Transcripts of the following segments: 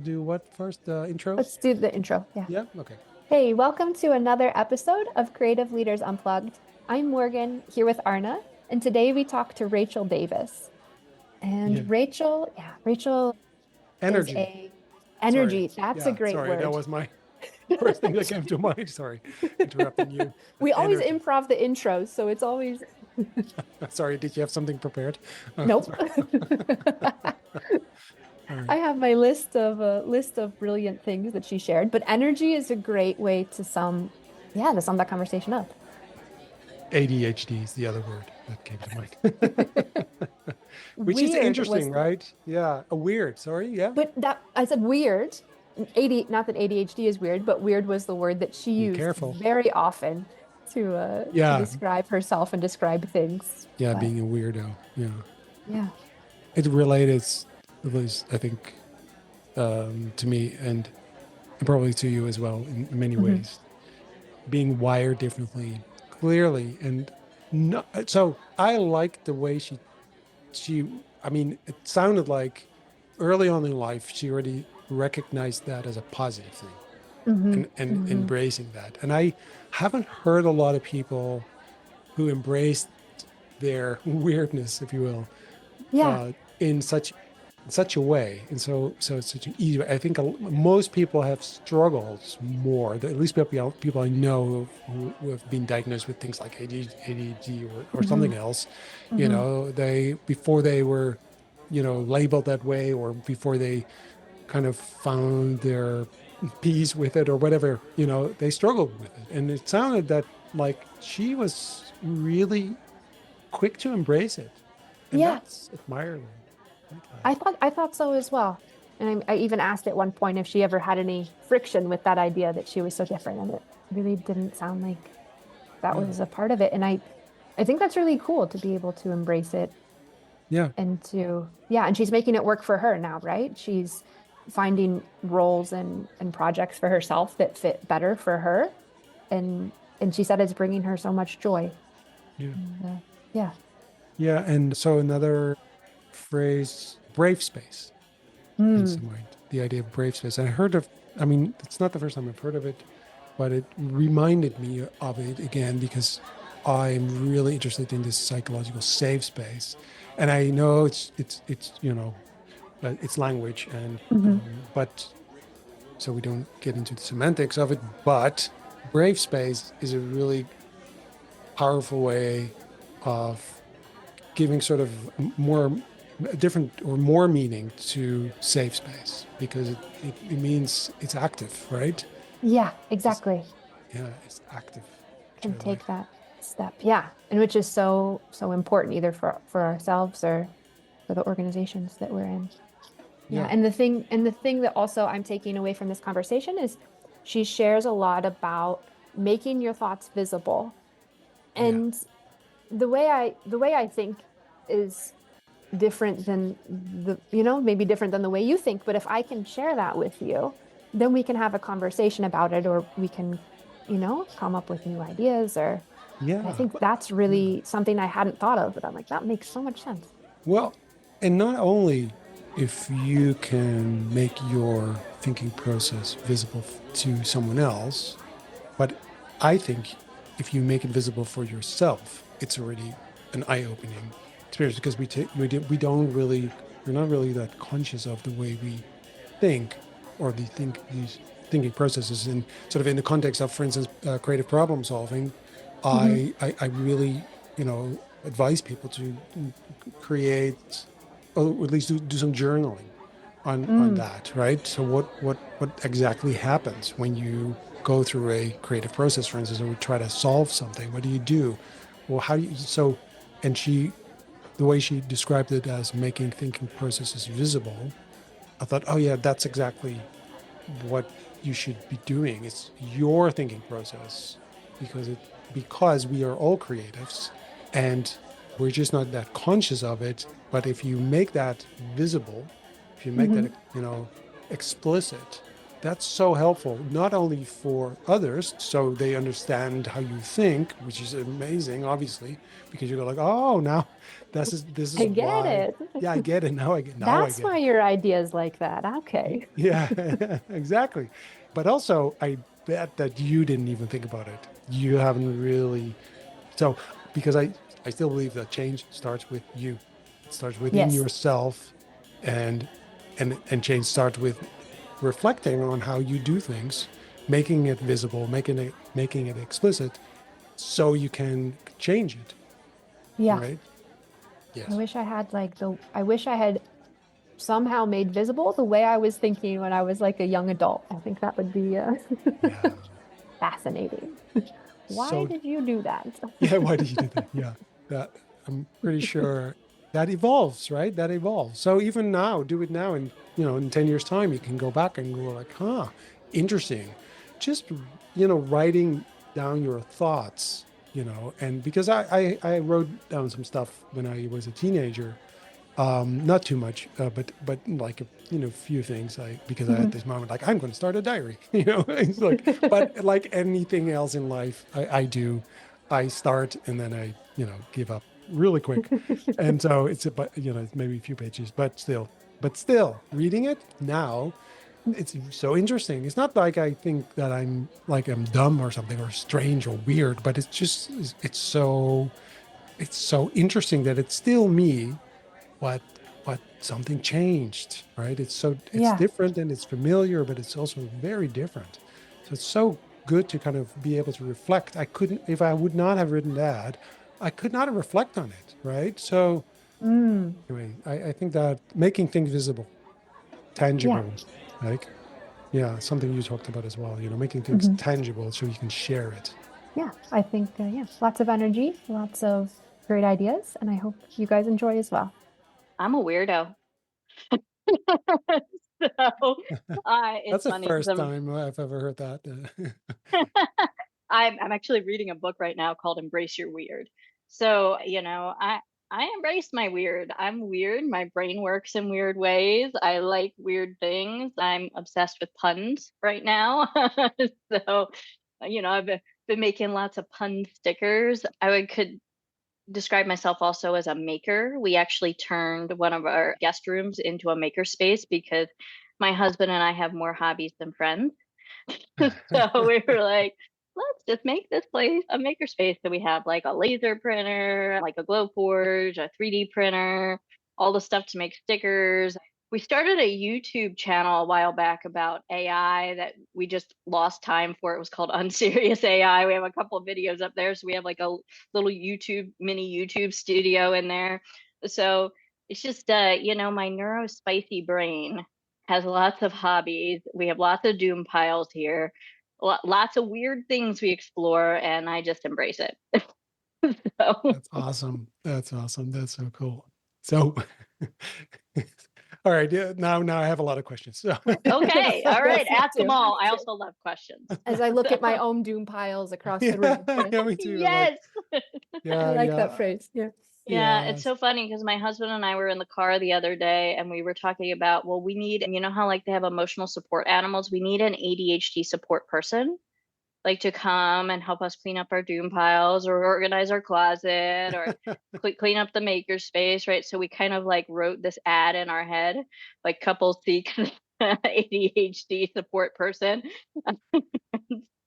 do what first? The intro? Let's do the intro. Yeah. Yeah. Okay. Hey, welcome to another episode of Creative Leaders Unplugged. I'm Morgan here with Arna, and today we talk to Rachel Davis. Yeah. And Rachel is Energy. a Sorry. energy. That's a Yeah. great Sorry. word. That was my first thing that came to mind. Sorry, interrupting you. We always Energy. improv the intros, so it's always Sorry. Did you have something prepared? nope. All right. I have my list of brilliant things that she shared, but energy is a great way to sum that conversation up. ADHD is the other word that came to mind. Which is Weird interesting, was, right? Yeah. A weird. Sorry. Yeah. but that I said weird. Not that ADHD is weird, but weird was the word that she Be used careful. very often to Yeah. describe herself and describe things. Yeah. But Being a weirdo. Yeah. yeah, It related, at least I think, to me and probably to you as well in many hmm ways. Being wired differently, clearly, and no, so I like the way she. I mean, it sounded like early on in life she already recognized that as a positive thing hmm and hmm embracing that. And I haven't heard a lot of people who embraced their weirdness, if you will, yeah, in such a way, and so it's such an easy way. I think most people have struggled more. At least people I know who have been diagnosed with things like ADHD or hmm something else. hmm They before they were, labeled that way, or before they kind of found their peace with it or whatever. They struggled with it, and it sounded that like she was really quick to embrace it, and yeah. that's admirable. Like I thought so as well. And I even asked at one point if she ever had any friction with that idea that she was so different, and it really didn't sound like that Yeah. was a part of it. And I think that's really cool to be able to embrace it Yeah. and and she's making it work for her now, right? She's finding roles and projects for herself that fit better for her, and she said it's bringing her so much joy. Yeah. And, yeah. Yeah. And so another phrase, brave space, comes Mm, to mind. The idea of brave space. And I mean, it's not the first time I've heard of it, but it reminded me of it again because I'm really interested in this psychological safe space. And I know it's language hmm but so we don't get into the semantics of it, but brave space is a really powerful way of giving sort of more different or more meaning to safe space because it means it's active, right? Yeah, It's, exactly. yeah, it's active, which Can I like. take that step. Yeah. And which is so important either for ourselves or for the organizations that we're in. Yeah. Yeah, And the thing that also I'm taking away from this conversation is she shares a lot about making your thoughts visible. yeah, And the way I think is different than maybe different than the way you think, but if I can share that with you, then we can have a conversation about it, or we can come up with new ideas. Or I yeah, think that's yeah. really something I hadn't thought of, but I'm like, that makes so much sense. Well, and not only if you can make your thinking process visible to someone else, but I think if you make it visible for yourself, it's already an eye-opening experience because we don't really we're not really that conscious of the way we think or these thinking processes in sort of in the context of, for instance, creative problem solving. hmm I really advise people to create or at least do some journaling on Mm, that, right? So what exactly happens when you go through a creative process, for instance, or we try to solve something? What do you do? Well, how do you so? And the way she described it as making thinking processes visible, I thought, oh yeah, that's exactly what you should be doing. It's your thinking process because we are all creatives and we're just not that conscious of it. But if you make that visible, if you make hmm that explicit, that's so helpful, not only for others, so they understand how you think, which is amazing, obviously, because you go like, oh, now this I is get why. it. Yeah, I get it now. Now I That's get why it. your idea is like that. Okay. Yeah, exactly. But also, I bet that you didn't even think about it. You haven't really. So, because I still believe that change starts with you. It starts within Yes. yourself, and and change starts with reflecting on how you do things, making it visible, making it explicit, so you can change it. Yeah. Right? I Yes. wish I had I wish I had somehow made visible the way I was thinking when I was like a young adult. I think that would be Yeah. fascinating. Why So did you do that? yeah, why did you do that? Yeah, that I'm pretty sure that evolves, right? That evolves. So even now, do it now, and in 10 years' time, you can go back and go like, huh, interesting. Just writing down your thoughts, and because I wrote down some stuff when I was a teenager, not too much, but like few things. Because I had Mhm. this moment like I'm going to start a diary. It's like, but like anything else in life, I do. I start and then I give up really quick, and so but it's maybe a few pages, but still reading it now. It's so interesting. It's not like I think that I'm dumb or something or strange or weird, but it's so interesting that it's still me, but something changed, right? It's Yeah. different and it's familiar, but it's also very different. So it's so good to kind of be able to reflect. I couldn't, if I would not have written that, I could not reflect on it, right? So Mm. anyway, I think that making things visible, Yeah. tangible, like yeah, something you talked about as well, making things Mhm. tangible so you can share it. Yeah. I think, yeah, lots of energy, lots of great ideas, and I hope you guys enjoy as well. I'm a weirdo. So it's That's the funny because first time I've ever heard that. I'm actually reading a book right now called Embrace Your Weird. So, I embrace my weird. I'm weird. My brain works in weird ways. I like weird things. I'm obsessed with puns right now. So, I've been making lots of pun stickers. Could describe myself also as a maker. We actually turned one of our guest rooms into a maker space because my husband and I have more hobbies than friends. So we were like, let's just make this place a maker space. So we have like a laser printer, like a glow forge, a 3D printer, all the stuff to make stickers. We started a YouTube channel a while back about AI that we just lost time for. It was called Unserious AI. We have a couple of videos up there. So we have like a little mini YouTube studio in there. So it's just, my neuro spicy brain has lots of hobbies. We have lots of doom piles here, lots of weird things we explore, and I just embrace it. So, That's awesome. That's awesome. That's so cool. So, all right. Yeah, now I have a lot of questions. So, okay, all Yes, right, me ask them too. all. Me I too. also love questions. As I look So, at my own doom piles across the yeah, room. Yes. yeah, me too. Like, yes. I yeah, like that yeah, phrase. Yeah. Yeah, it's yeah. so funny because my husband and I were in the car the other day and we were talking about, well, we need, how like they have emotional support animals, we need an ADHD support person like to come and help us clean up our doom piles or organize our closet or clean up the maker space, right? So we kind of like wrote this ad in our head, like couples seek ADHD support person.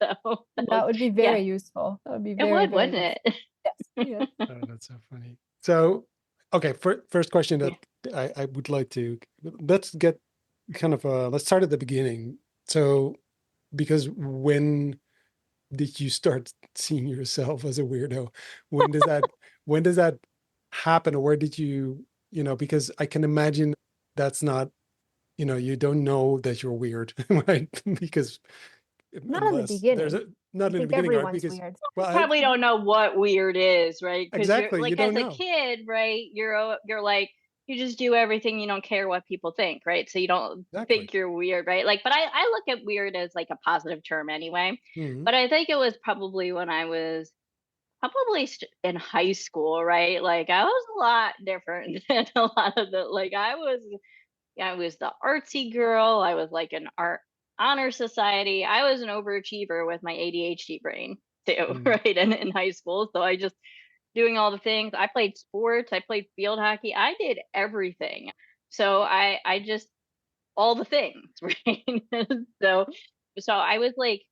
So That would be yeah, very useful. That would be it very, would, very wouldn't useful. it? Yes. Yes. Oh, that's so funny. So, okay, first question that I would like to let's get kind of let's start at the beginning. So, because when did you start seeing yourself as a weirdo? When does that when does that happen, or where did because I can imagine that's not, you don't know that you're weird, right? Because Not in the unless there's beginning. not I in the think beginning, right? everyone's Because weird. well, Probably don't know what weird is, right? Because you're exactly, you like don't as a know. kid, right? You're like you just do everything. You don't care what people think, right? So you don't Exactly. think you're weird, right? Like, but I look at weird as like a positive term anyway. Mhm. But I think it was probably when I was probably in high school, right? Like I was a lot different than a lot of the like I was the artsy girl. I was like an honor society. I was an overachiever with my ADHD brain too, Mm. right? And in high school. So I just doing all the things. I played sports, I played field hockey, I did everything. So I just all the things, right? so so I was like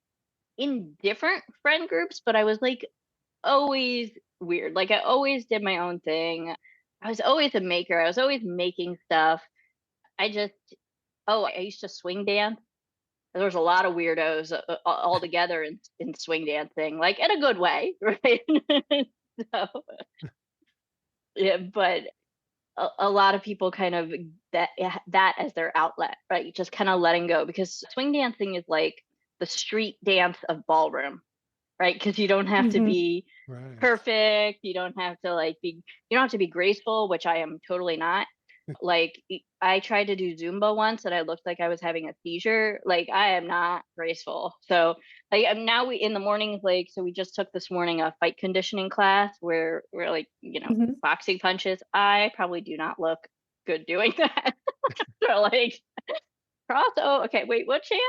in different friend groups, but I was like always weird. Like I always did my own thing. I was always a maker. I was always making stuff. I just I used to swing dance. There was a lot of weirdos all together in swing dancing, like in a good way, right? so yeah, but a lot of people kind of that as their outlet, right? Just kind of letting go, because swing dancing is like the street dance of ballroom, right? Because you don't have to Mhm. be Right. perfect. You don't have to you don't have to be graceful, which I am totally not. Like I tried to do Zumba once and I looked like I was having a seizure. Like I am not graceful. So like now we in the mornings, like so we just took this morning a fight conditioning class where we're like, Mhm. boxing punches. I probably do not look good doing that. so like cross okay, wait, what Chad?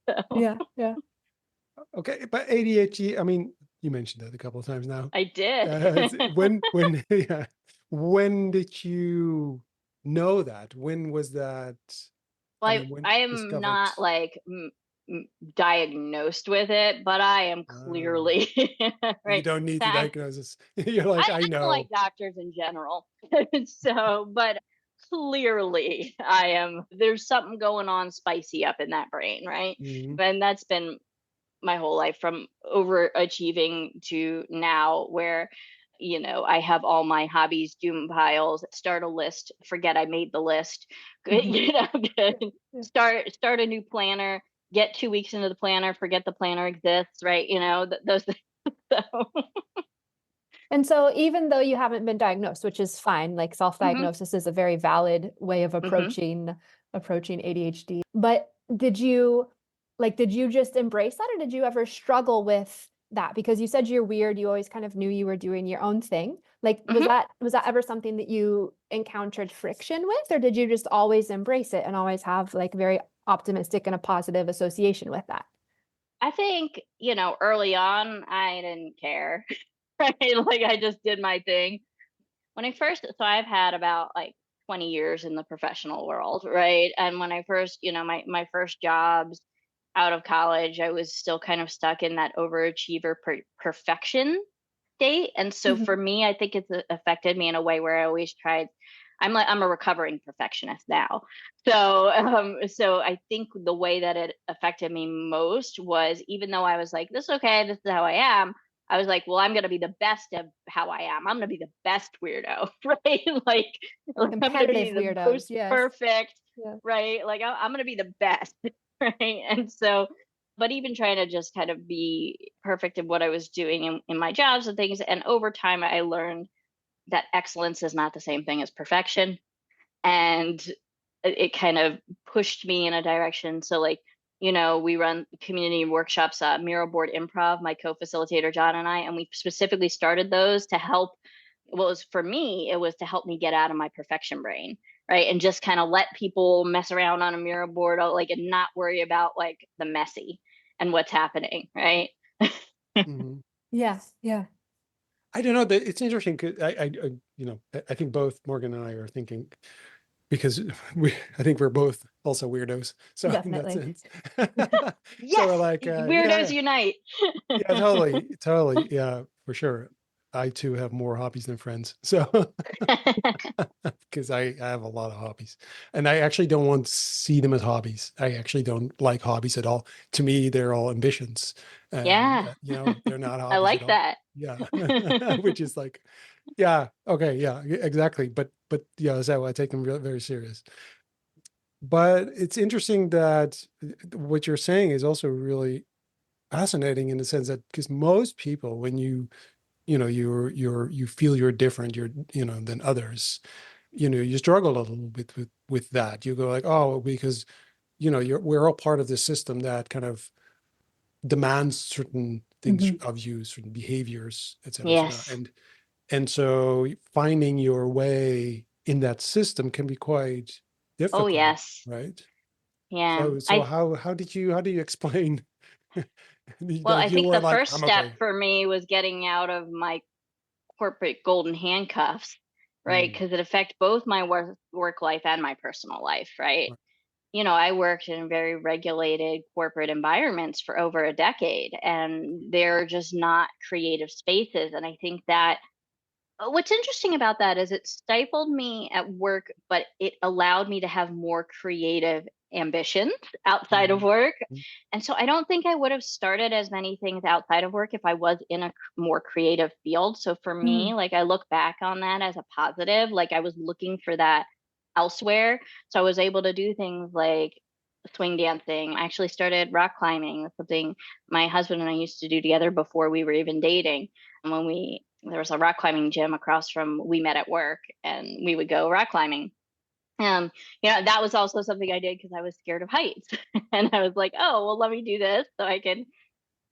So Yeah, yeah. Okay, but ADHD, I mean, you mentioned that a couple of times now. I did. Yeah, when did you know that? When was that? Well, I mean, when I am discovered? not like diagnosed with it, but I am Uh, clearly you right. don't need the I, diagnosis. You're like, I I don't like know. doctors in general, so but clearly I am. There's something going on spicy up in that brain, right? Mhm. And that's been my whole life from overachieving to now where I have all my hobbies doom piles, start a list, forget I made the list. Mhm. Yeah, yeah. Start a new planner, get 2 weeks into the planner, forget the planner exists, right? Those things. So, And so even though you haven't been diagnosed, which is fine, like hmm self-diagnosis is a very valid way of hmm approaching ADHD. But did you just embrace that, or did you ever struggle with that? Because you said you're weird, you always kind of knew you were doing your own thing. Like hmm was that ever something that you encountered friction with, or did you just always embrace it and always have like very optimistic and a positive association with that? I think, early on, I didn't care, right? Like I just did my thing. When I first, so I've had about like 20 years in the professional world, right? And when I first, my first jobs out of college, I was still kind of stuck in that overachiever perfection state. And so for Mhm. me, I think it's affected me in a way where I always tried. I'm a recovering perfectionist now. So I think the way that it affected me most was, even though I was like, this is okay, this is how I am, I was like, well, I'm going to be the best of how I am. I'm going to be the best weirdo, right? like I'm going to Competitive be the weirdos, most yes. perfect, Yeah. right? Like I'm going to be the best, right? And so, but even trying to just kind of be perfect in what I was doing in my jobs and things. And over time, I learned that excellence is not the same thing as perfection. And it kind of pushed me in a direction. So, like, we run community workshops, mural board improv, my co-facilitator John and I, and we specifically started those to help. Well, it was for me, it was to help me get out of my perfection brain, right? And just kind of let people mess around on a mural board, like, and not worry about like the messy and what's happening, right? Mhm. Yes, yeah. I don't know that it's interesting because I think both Morgan and I are thinking because I think we're both also weirdos. So in that Definitely. sense, so Yes, we're like, weirdos unite. yeah, totally, yeah, for sure. I too have more hobbies than friends, so because I have a lot of hobbies, and I actually don't want to see them as hobbies. I actually don't like hobbies at all. To me, they're all ambitions, and Yeah, they're not I hobbies at like all. that. Yeah, which is like, yeah, okay, yeah, exactly. But yeah, so I take them very serious. But it's interesting that what you're saying is also really fascinating in the sense that because most people, when you feel you're different, than others, you struggle a little bit with that. You go like, oh, because we're all part of this system that kind of demands certain things Mhm. of you, certain behaviors, et cetera. Yes. And so finding your way in that system can be quite Oh, difficult, yes. right? Yeah. So how do you explain Well, that I you think were the like, first I'm step okay? for me was getting out of my corporate golden handcuffs, right? Mm, Because it affected both my work life and my personal life, right? right. I worked in very regulated corporate environments for over a decade, and they're just not creative spaces. And I think that what's interesting about that is it stifled me at work, but it allowed me to have more creative ambitions outside of Mhm, work. mhm, And so I don't think I would have started as many things outside of work if I was in a more creative field. So for Mm, me, like I look back on that as a positive, like I was looking for that elsewhere. So I was able to do things like swing dancing. I actually started rock climbing. That's something my husband and I used to do together before we were even dating. And there was a rock climbing gym across from we met at work, and we would go rock climbing. um that was also something I did because I was scared of heights. And I was like, oh well, let me do this so I can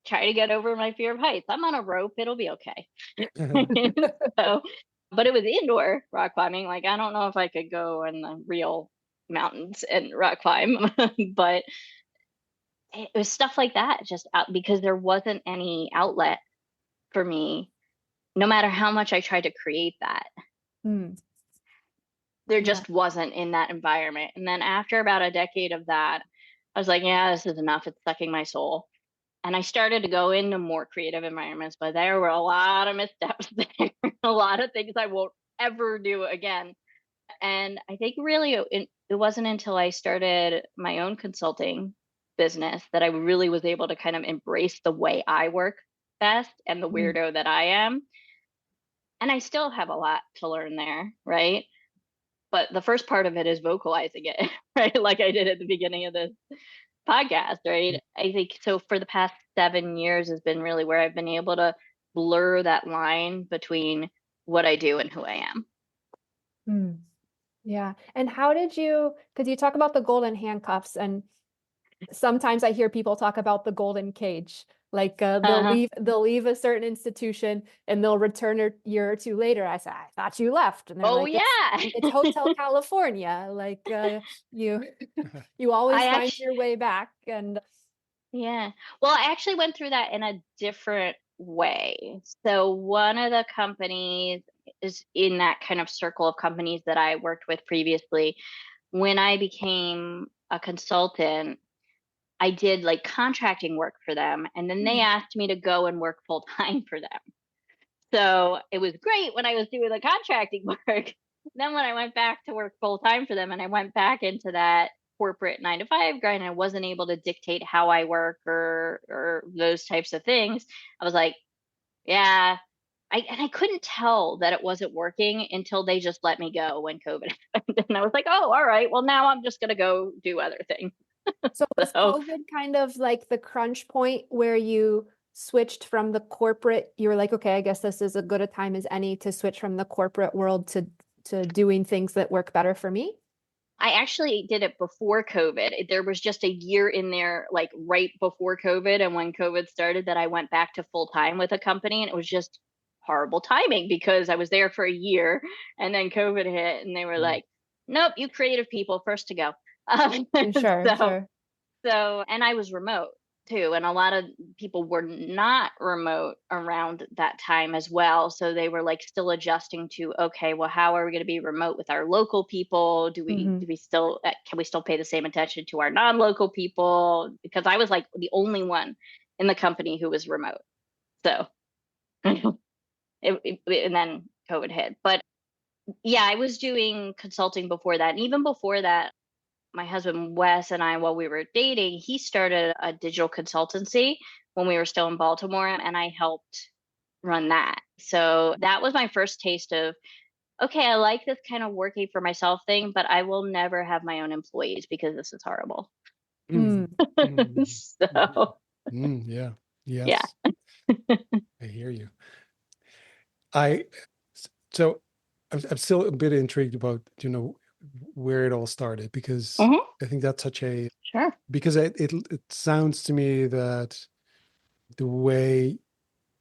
try to get over my fear of heights. I'm on a rope, it'll be okay. So, but it was indoor rock climbing. Like I don't know if I could go in the real mountains and rock climb. But it was stuff like that, just out because there wasn't any outlet for me, no matter how much I tried to create that. mm, There yeah. just wasn't in that environment. And then after about a decade of that, I was like, yeah, this is enough. It's sucking my soul. And I started to go into more creative environments, but there were a lot of missteps there, a lot of things I won't ever do again. And I think really it wasn't until I started my own consulting business that I really was able to kind of embrace the way I work best and the Mm, weirdo that I am. And I still have a lot to learn there, right? But the first part of it is vocalizing it, right? Like I did at the beginning of this podcast, right? I think so for the past 7 years has been really where I've been able to blur that line between what I do and who I am. mm. Yeah. And how did you, because you talk about the golden handcuffs, and sometimes I hear people talk about the golden cage. Like Uh-huh. they'll leave a certain institution and they'll return a year or two later. I say, I thought you left. And they're Oh like, yeah. it's Hotel California. Like you you always I find actually your way back. And Yeah. Well, I actually went through that in a different way. So one of the companies is in that kind of circle of companies that I worked with previously. When I became a consultant, I did like contracting work for them, and then they mm, asked me to go and work full time for them. So it was great when I was doing the contracting work. Then when I went back to work full time for them and I went back into that corporate 9 to 5 grind, I wasn't able to dictate how I work or those types of things. I was like, yeah, I couldn't tell that it wasn't working until they just let me go when COVID happened. And I was like, oh, all right, well now I'm just gonna go do other things. so was So COVID kind of like the crunch point where you switched from the corporate, you were like, okay, I guess this is as good a time as any to switch from the corporate world to doing things that work better for me? I actually did it before COVID. There was just a year in there, like right before COVID. And when COVID started, that I went back to full time with a company. And it was just horrible timing because I was there for a year and then COVID hit and they were mm, like, nope, you creative people first to go. Sure, So sure. and I was remote too. And a lot of people were not remote around that time as well. So they were like still adjusting to, okay, well, how are we going to be remote with our local people? Hmm. Do we still, can we still pay the same attention to our non-local people? Because I was like the only one in the company who was remote. So, and then COVID hit. But yeah, I was doing consulting before that. And even before that, my husband Wes and I, while we were dating, he started a digital consultancy when we were still in Baltimore, and I helped run that. So that was my first taste of, okay, I like this kind of working for myself thing, but I will never have my own employees because this is horrible. Mm, mm, mm, So yeah. yeah. Yes. I hear you. I so I'm still a bit intrigued about, where it all started, because Hmm. I think that's such a Sure. because it sounds to me that the way,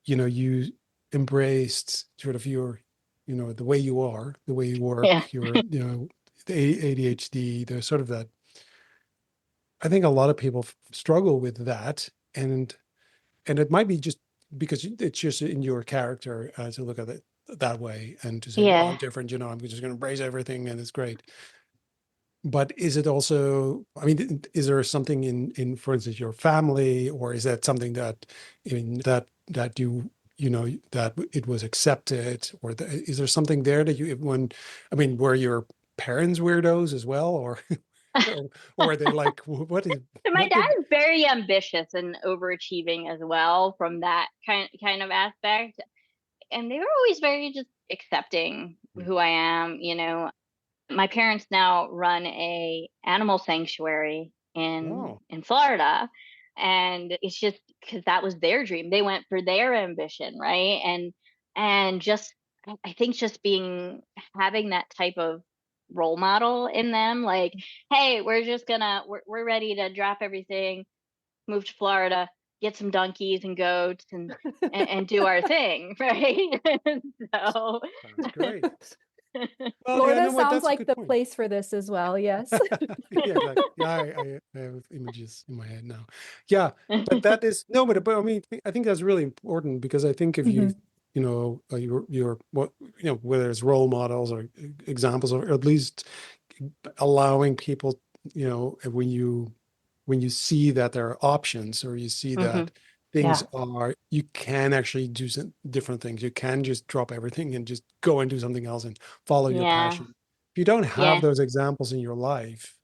you embraced sort of your, the way you are, the way you Yeah. work, your, the ADHD, the sort of that I think a lot of people struggle with that, and it might be just because it's just in your character to look at it that way and to say, well, I'm Yeah. different, I'm just going to embrace everything and it's great. But is it also, I mean, is there something in, for instance, your family, or is that something that, that that it was accepted, or is there something there that I mean, were your parents weirdos as well, or, or were they like, My what dad did, is very ambitious and overachieving as well from that kind of aspect. And they were always very just accepting who I am. My parents now run a animal sanctuary oh, in Florida, and it's just because that was their dream. They went for their ambition, right? And just I think just having that type of role model in them, like, hey, we're ready to drop everything, move to Florida, get some donkeys and goats and do our thing, right? So sounds great. Well, yeah, Florida no, what sounds that's a like good the point. place for this as well. Yes. Yeah, exactly. Yeah, I have images in my head now. Yeah, but that is no, but I mean, I think that's really important, because I think if you, Mhm. your what, whether it's role models or examples, or at least allowing people, when you see that there are options, or you see hmm that things Yeah. you can actually do some different things. You can just drop everything and just go and do something else and follow your Yeah. passion. If you don't have Yeah. those examples in your life,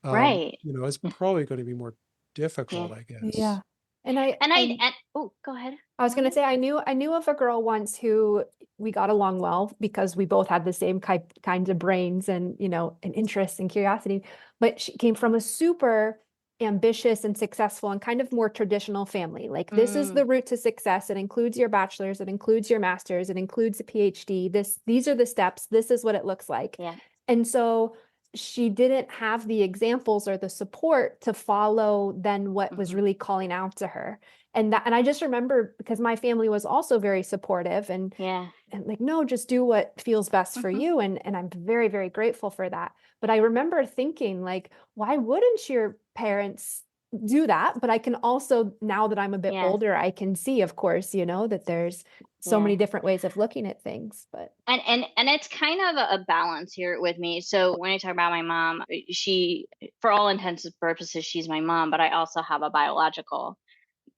Right. it's probably going to be more Yeah. difficult, I guess. Yeah. And I And I oh, go ahead. I was Go going to ahead. say, I knew of a girl once who we got along well because we both had the same kinds of brains and, and interests and curiosity. But she came from a super ambitious and successful and kind of more traditional family. Like, this is Mm, the route to success. It includes your bachelor's, it includes your master's, it includes a PhD. These are the steps. This is what it looks like. yeah. And so she didn't have the examples or the support to follow then what was hmm really calling out to her. And I just remember, because my family was also very supportive Yeah. and like, no, just do what feels best for hmm you. And I'm very, very grateful for that. But I remember thinking, like, why wouldn't your parents do that? But I can also, now that I'm a bit Yeah. older, I can see, of course, that there's so Yeah. many different ways of looking at things. But And it's kind of a balance here with me. So when I talk about my mom, she, for all intents and purposes, she's my mom, but I also have a biological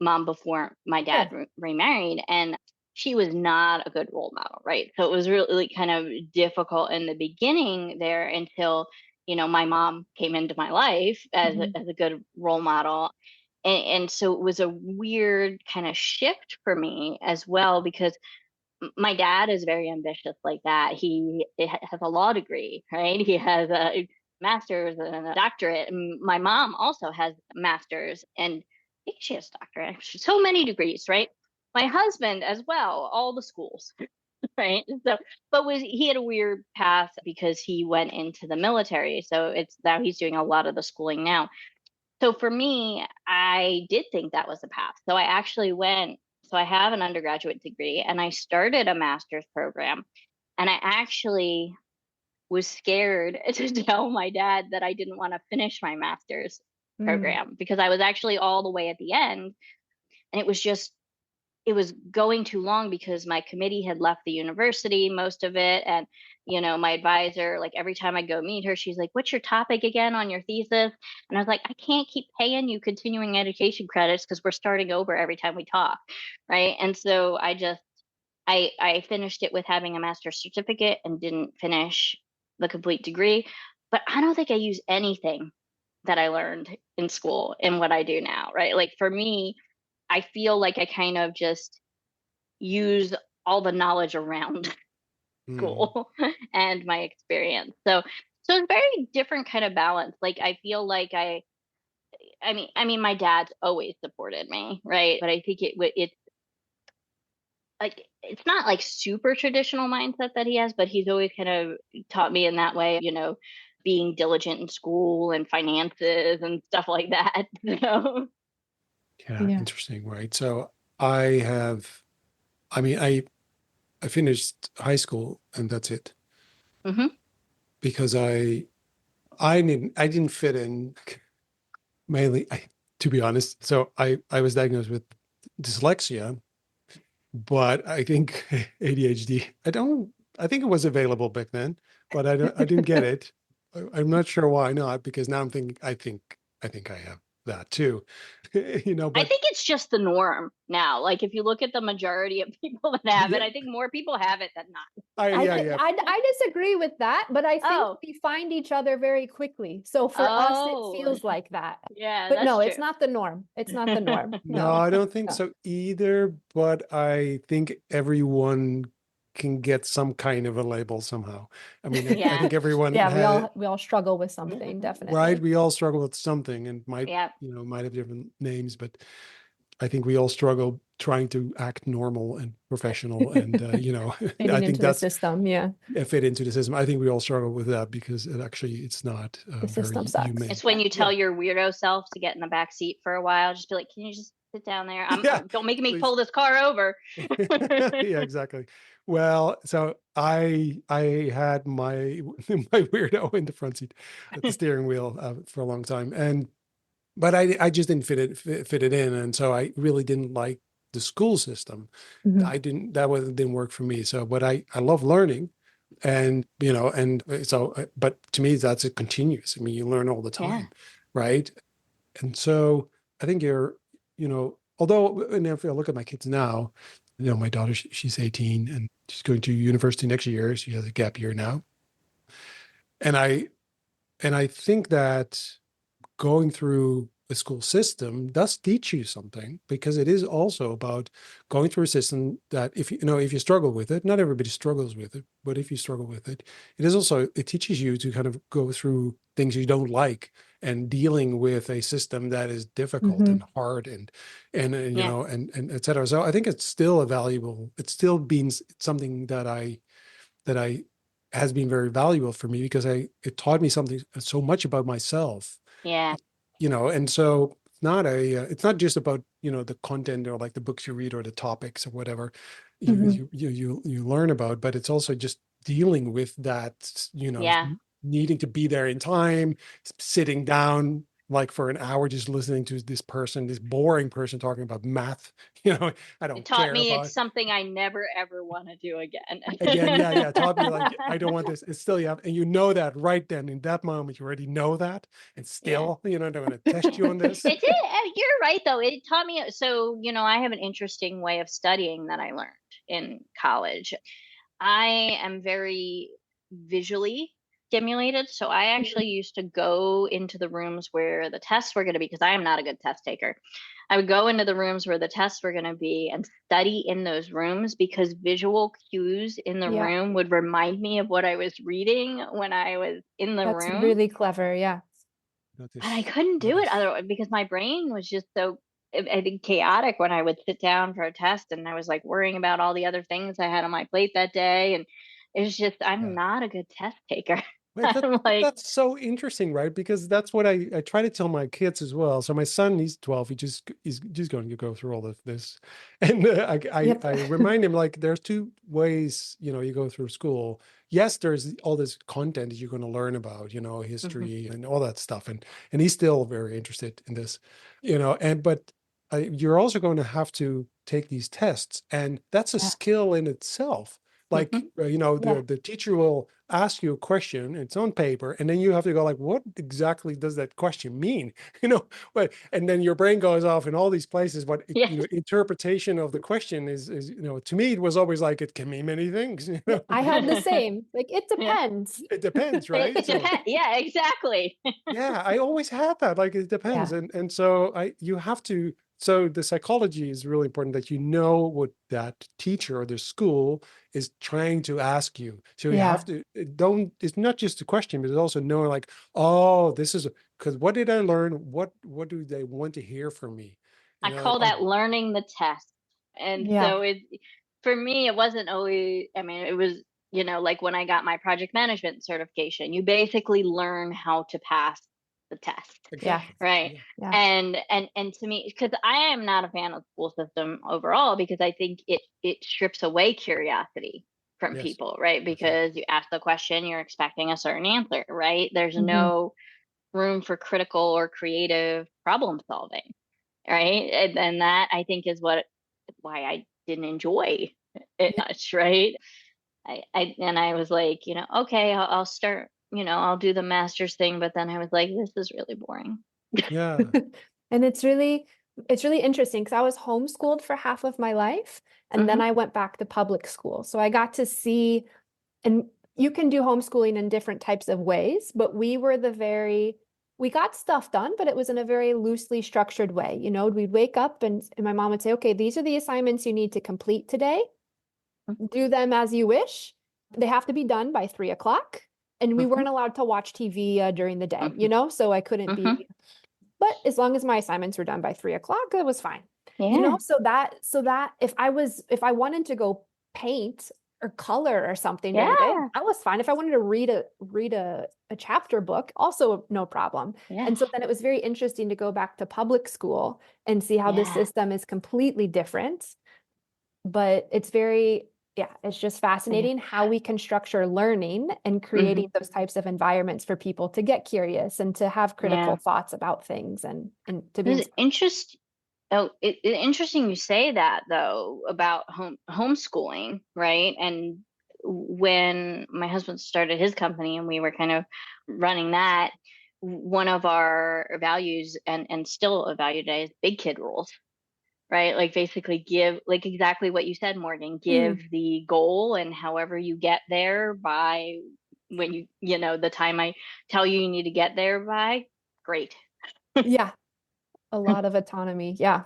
mom before my dad sure. remarried, and she was not a good role model, right? So it was really kind of difficult in the beginning there until my mom came into my life Mhm. as a good role model. And so it was a weird kind of shift for me as well, because my dad is very ambitious like that. He has a law degree, right? He has a master's and a doctorate. And my mom also has a master's, and I think she has a doctorate. So many degrees, right? My husband as well, all the schools, right? So, but he had a weird path because he went into the military. So it's now he's doing a lot of the schooling now. So for me, I did think that was the path. So I actually went, so I have an undergraduate degree and I started a master's program. And I actually was scared to tell my dad that I didn't want to finish my master's Mm. program because I was actually all the way at the end. And it was going too long because my committee had left the university, most of it. And, my advisor, like every time I go meet her, she's like, what's your topic again on your thesis? And I was like, I can't keep paying you continuing education credits because we're starting over every time we talk. Right. And so I finished it with having a master's certificate and didn't finish the complete degree. But I don't think I use anything that I learned in school in what I do now. Right. Like for me, I feel like I kind of just use all the knowledge around Mhm. school and my experience. So it's a very different kind of balance. Like I feel like I mean my dad's always supported me, right? But I think it's like it's not like super traditional mindset that he has, but he's always kind of taught me in that way, being diligent in school and finances and stuff like that. So Yeah, Yeah. interesting, right? So I have, I mean, I finished high school and that's it, hmm because I didn't fit in mainly, to be honest. So I was diagnosed with dyslexia, but I think ADHD. I think it was available back then, but I didn't get it. I'm not sure why not, because now I'm thinking, I think I have that too, I but think it's just the norm now. Like if you look at the majority of people that have yeah, it, I think more people have it than not. yeah, yeah. I disagree with that, but I think Oh, we find each other very quickly. So for us, it oh, feels like that. yeah, But that's no, true. it's not the norm. It's not the norm. No, No. I don't think No. so either, but I think everyone can get some kind of a label somehow. I mean, I Yeah, think everyone Yeah, had, we all struggle with something, right? definitely. We all struggle with something and yeah. might have different names, but I think we all struggle trying to act normal and professional. And, I Fitting think into the that's system. Yeah. fit into the system. I think we all struggle with that because it's not The system very sucks. humane. It's when you Yeah. tell your weirdo self to get in the back seat for a while. Just be like, "Can you just sit down there? Yeah. Don't make me Please. pull this car over." Yeah, exactly. Well, so I had my my weirdo in the front seat at the steering wheel for a long time, and but I just didn't fit it in, and so I really didn't like the school system. Mhm. I didn't that was didn't work for me. So, but I love learning, and so but to me that's a continuous. I mean, you learn all the Yeah. time, right? And so I think although, and if I look at my kids now, my daughter, she's 18 and she's going to university next year. She has a gap year now. And I think that going through the school system does teach you something, because it is also about going through a system that if you struggle with it, not everybody struggles with it, but if you struggle with it, it teaches you to kind of go through things you don't like and dealing with a system that is difficult Mhm. and hard and Yeah. and et cetera. So I think it's still been something that I has been very valuable for me, because it taught me something so much about myself, Yeah. and so it's not just about the content or like the books you read or the topics or whatever Mhm. you learn about, but it's also just dealing with that, Yeah. needing to be there in time, sitting down like for an hour just listening to this boring person talking about math. I It don't taught care me about. it's something I never ever want to do again. Again, yeah, taught me like I don't want this. It's still you have, and that right then in that moment you already know that, and Yeah. still they're going to test you on this. It did. You're right, though. It taught me. So, I have an interesting way of studying that I learned in college. I am very visually stimulated. So, I Mhm. actually used to go into the rooms where the tests were going to be, because I am not a good test taker. I would go into the rooms where the tests were going to be and study in those rooms, because visual cues in the Yeah, room would remind me of what I was reading when I was in the that's room. really clever. Yeah. And I couldn't do it otherwise, because my brain was just so, I think, chaotic when I would sit down for a test and I was like worrying about all the other things I had on my plate that day. And it was just, I'm Yeah. not a good test taker. Right, I'm but like, that's so interesting, right? Because that's what I try to tell my kids as well. So my son, he's 12. He's just going to go through all of this, and Yep. I remind him, like, there's two ways you go through school. Yes, there's all this content that you're going to learn about, mhm, history and all that stuff, and he's still very interested in this, but you're also going to have to take these tests, and that's a Yeah. skill in itself. Like, mhm. the Yeah. teacher will ask you a question, it's on paper, and then you have to go like, what exactly does that question mean? And then your brain goes off in all these places, but Yes. interpretation of the question is to me, it was always like, it can mean many things. Yeah. I had the same. Like, it Yeah. depends. It depends, It, right? it So depends. Yeah, exactly. yeah, I always had that. Like, it depends. Yeah. And so you have to, so the psychology is really important, that what that teacher or the school is trying to ask you. So you have Yeah. to, it's not just a question, but it's also knowing like, oh, this is, because what did I learn? What do they want to hear from me? I call that learning the test. And Yeah. so for me, it wasn't always, I mean, it was, like when I got my project management certification, you basically learn how to pass the test. Yeah. Exactly. Right. Yeah. Yeah. And to me, because I am not a fan of the school system overall, because I think it strips away curiosity from Yes, people, right? for sure. Because you ask the question, you're expecting a certain answer, right? There's Mhm. no room for critical or creative problem solving, right? And that, I think, is why I didn't enjoy it much, right? I was like, okay, I'll start, I'll do the master's thing, but then I was like, this is really boring. Yeah. And it's really interesting because I was homeschooled for half of my life, and then I went back to public school. So I got to see, and you can do homeschooling in different types of ways, but we got stuff done, but it was in a very loosely structured way. We'd wake up and my mom would say, okay, these are the assignments you need to complete today. Do them as you wish. They have to be done by 3 o'clock. And we weren't allowed to watch TV during the day, so I couldn't be, but as long as my assignments were done by 3 o'clock, it was fine. Yeah. So that if I wanted to go paint or color or something during the day, that was fine. If I wanted to read a chapter book, also no problem. Yeah. And so then it was very interesting to go back to public school and see how the system is completely different. But it's it's just fascinating how we can structure learning and creating those types of environments for people to get curious and to have critical thoughts about things and to be interesting. Oh, interesting you say that, though, about homeschooling, right? And when my husband started his company and we were kind of running that, one of our values and still a value today is big kid rules, right? Like basically give, like exactly what you said, Morgan, give the goal, and however you get there by when the time I tell you need to get there by, great. Yeah. A lot of autonomy. Yeah.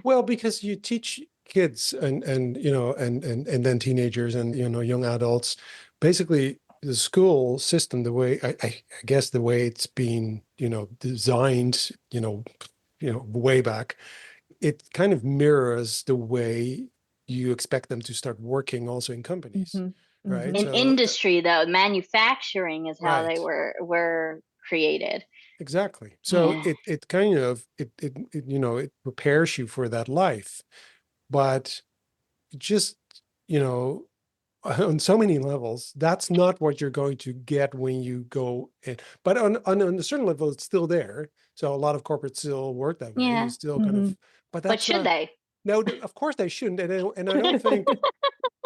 Well, because you teach kids and then teenagers and young adults, basically the school system, the way I guess the way it's been designed way back, it kind of mirrors the way you expect them to start working also in companies, right? In industry, though, manufacturing is how they right. were created. Exactly. So it kind of it prepares you for that life, but just on so many levels, that's not what you're going to get when you go in. But on a certain level, it's still there. So a lot of corporates still work that way. Yeah. You still kind of, but that's should they? No, of course they shouldn't. And I don't think,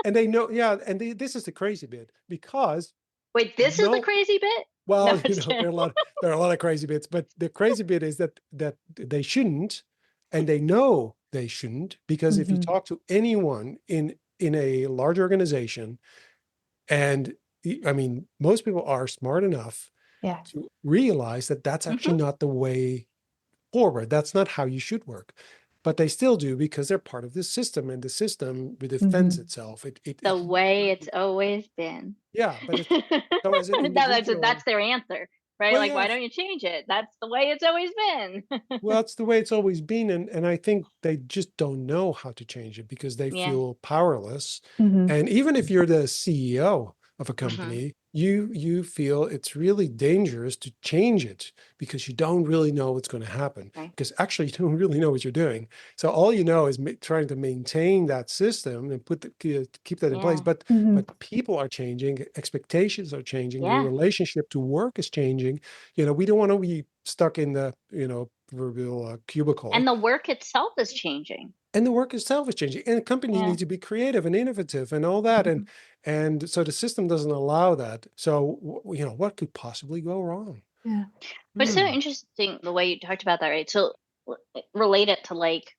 and they know, and this is the crazy bit because. Wait, this is the crazy bit? Well, there are a lot of crazy bits, but the crazy bit is that they shouldn't, and they know they shouldn't, because if you talk to anyone in a large organization, and I mean, most people are smart enough to realize that that's actually not the way forward. That's not how you should work. But they still do because they're part of this system, and the system defends itself. The way it's always been. Yeah, but so as an individual, that's their answer, right? Well, why don't you change it? That's the way it's always been. Well, that's the way it's always been, and I think they just don't know how to change it because they feel powerless. And even if you're the CEO of a company, you feel it's really dangerous to change it because you don't really know what's going to happen. Right. Because actually, you don't really know what you're doing. So all you know is trying to maintain that system and keep that in place. But people are changing, expectations are changing, your relationship to work is changing. We don't want to be stuck in the proverbial cubicle. And the work itself is changing. And the work itself is changing. And companies need to be creative and innovative and all that. And so the system doesn't allow that. So, what could possibly go wrong? Yeah. But it's so interesting the way you talked about that, right? So relate it to like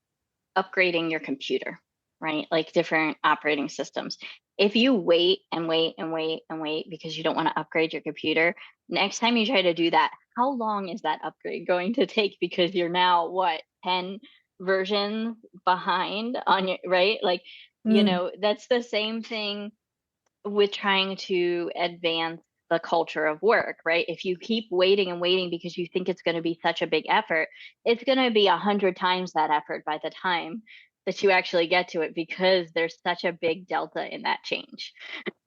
upgrading your computer, right? Like different operating systems. If you wait and wait and wait and wait because you don't want to upgrade your computer, next time you try to do that, how long is that upgrade going to take? Because you're now 10 versions behind on your, right? Like, that's the same thing with trying to advance the culture of work, right? If you keep waiting and waiting because you think it's going to be such a big effort, it's going to be 100 times that effort by the time that you actually get to it, because there's such a big delta in that change.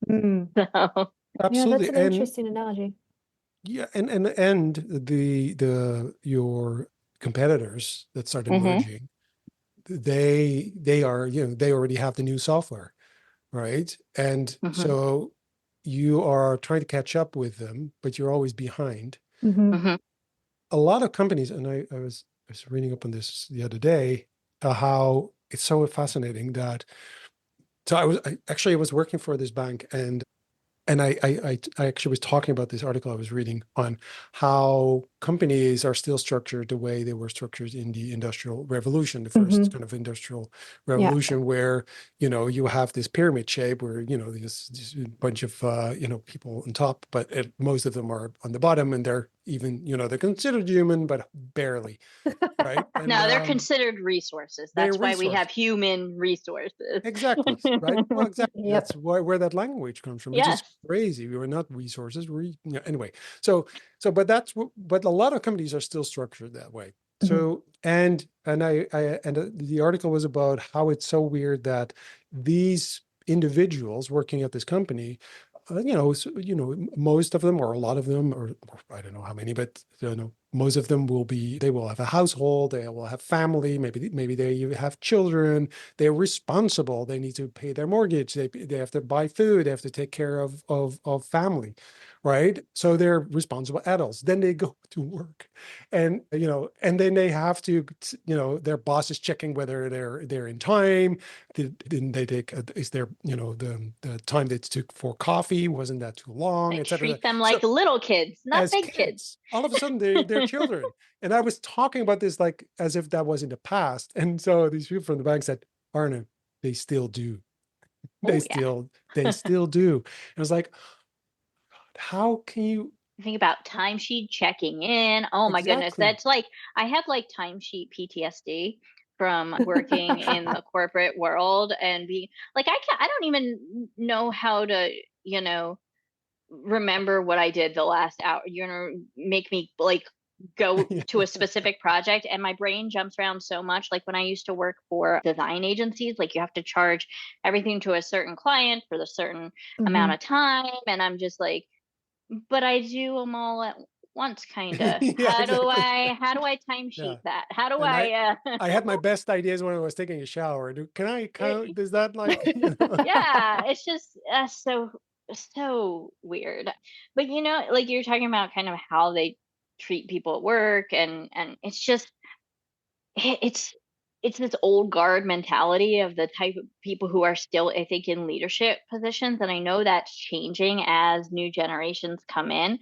So. Absolutely. Yeah, that's an interesting analogy. Yeah, and your competitors that start emerging, they are, they already have the new software, right? And so you are trying to catch up with them, but you're always behind. Hmm. A lot of companies, and I was reading up on this the other day, how it's so fascinating that. So I was working for this bank, and I actually was talking about this article I was reading on how companies are still structured the way they were structured in the Industrial Revolution, the first kind of industrial Yeah. revolution, where you have this pyramid shape where this bunch of people on top, but most of them are on the bottom, and they're even they're considered human, but barely, right? And No, they're considered resources. they're That's why we resource. have human resources. Exactly, right? Well, exactly. Yep. That's where that language comes from, which is Yes. crazy. We were not resources. Anyway. But but a lot of companies are still structured that way. So, the article was about how it's so weird that these individuals working at this company, most of them, or a lot of them, or I don't know how many, but most of them they will have a household, they will have family, maybe they have children, they're responsible, they need to pay their mortgage, they have to buy food, they have to take care of family, right? So they're responsible adults. Then they go to work, and and then they have to, their boss is checking whether they're in time. Didn't they take? Is there the time they took for coffee, wasn't that too long, They etc. treat them So like little kids, not as big kids. kids, all of a sudden they're children. And I was talking about this like as if that was in the past. And so these people from the bank said, Arne, they still do. They Oh yeah. still do. And I was like, how can you Think about timesheet checking in. Oh my goodness. exactly? That's like, I have like timesheet PTSD from working in the corporate world and being like, I don't even know how to, remember what I did the last hour, make me like go Yeah. to a specific project, and my brain jumps around so much. Like when I used to work for design agencies, like you have to charge everything to a certain client for the certain amount of time. And I'm just like, but I do them all at once, kind of. Yeah, exactly. How do I Yeah. timesheet that? How do And I had my uh best ideas when I was taking a shower. Can I count? Does that like, yeah, it's just so weird. But like you're talking about kind of how they treat people at work, and it's just it's it's this old guard mentality of the type of people who are still, I think, in leadership positions. And I know that's changing as new generations come in.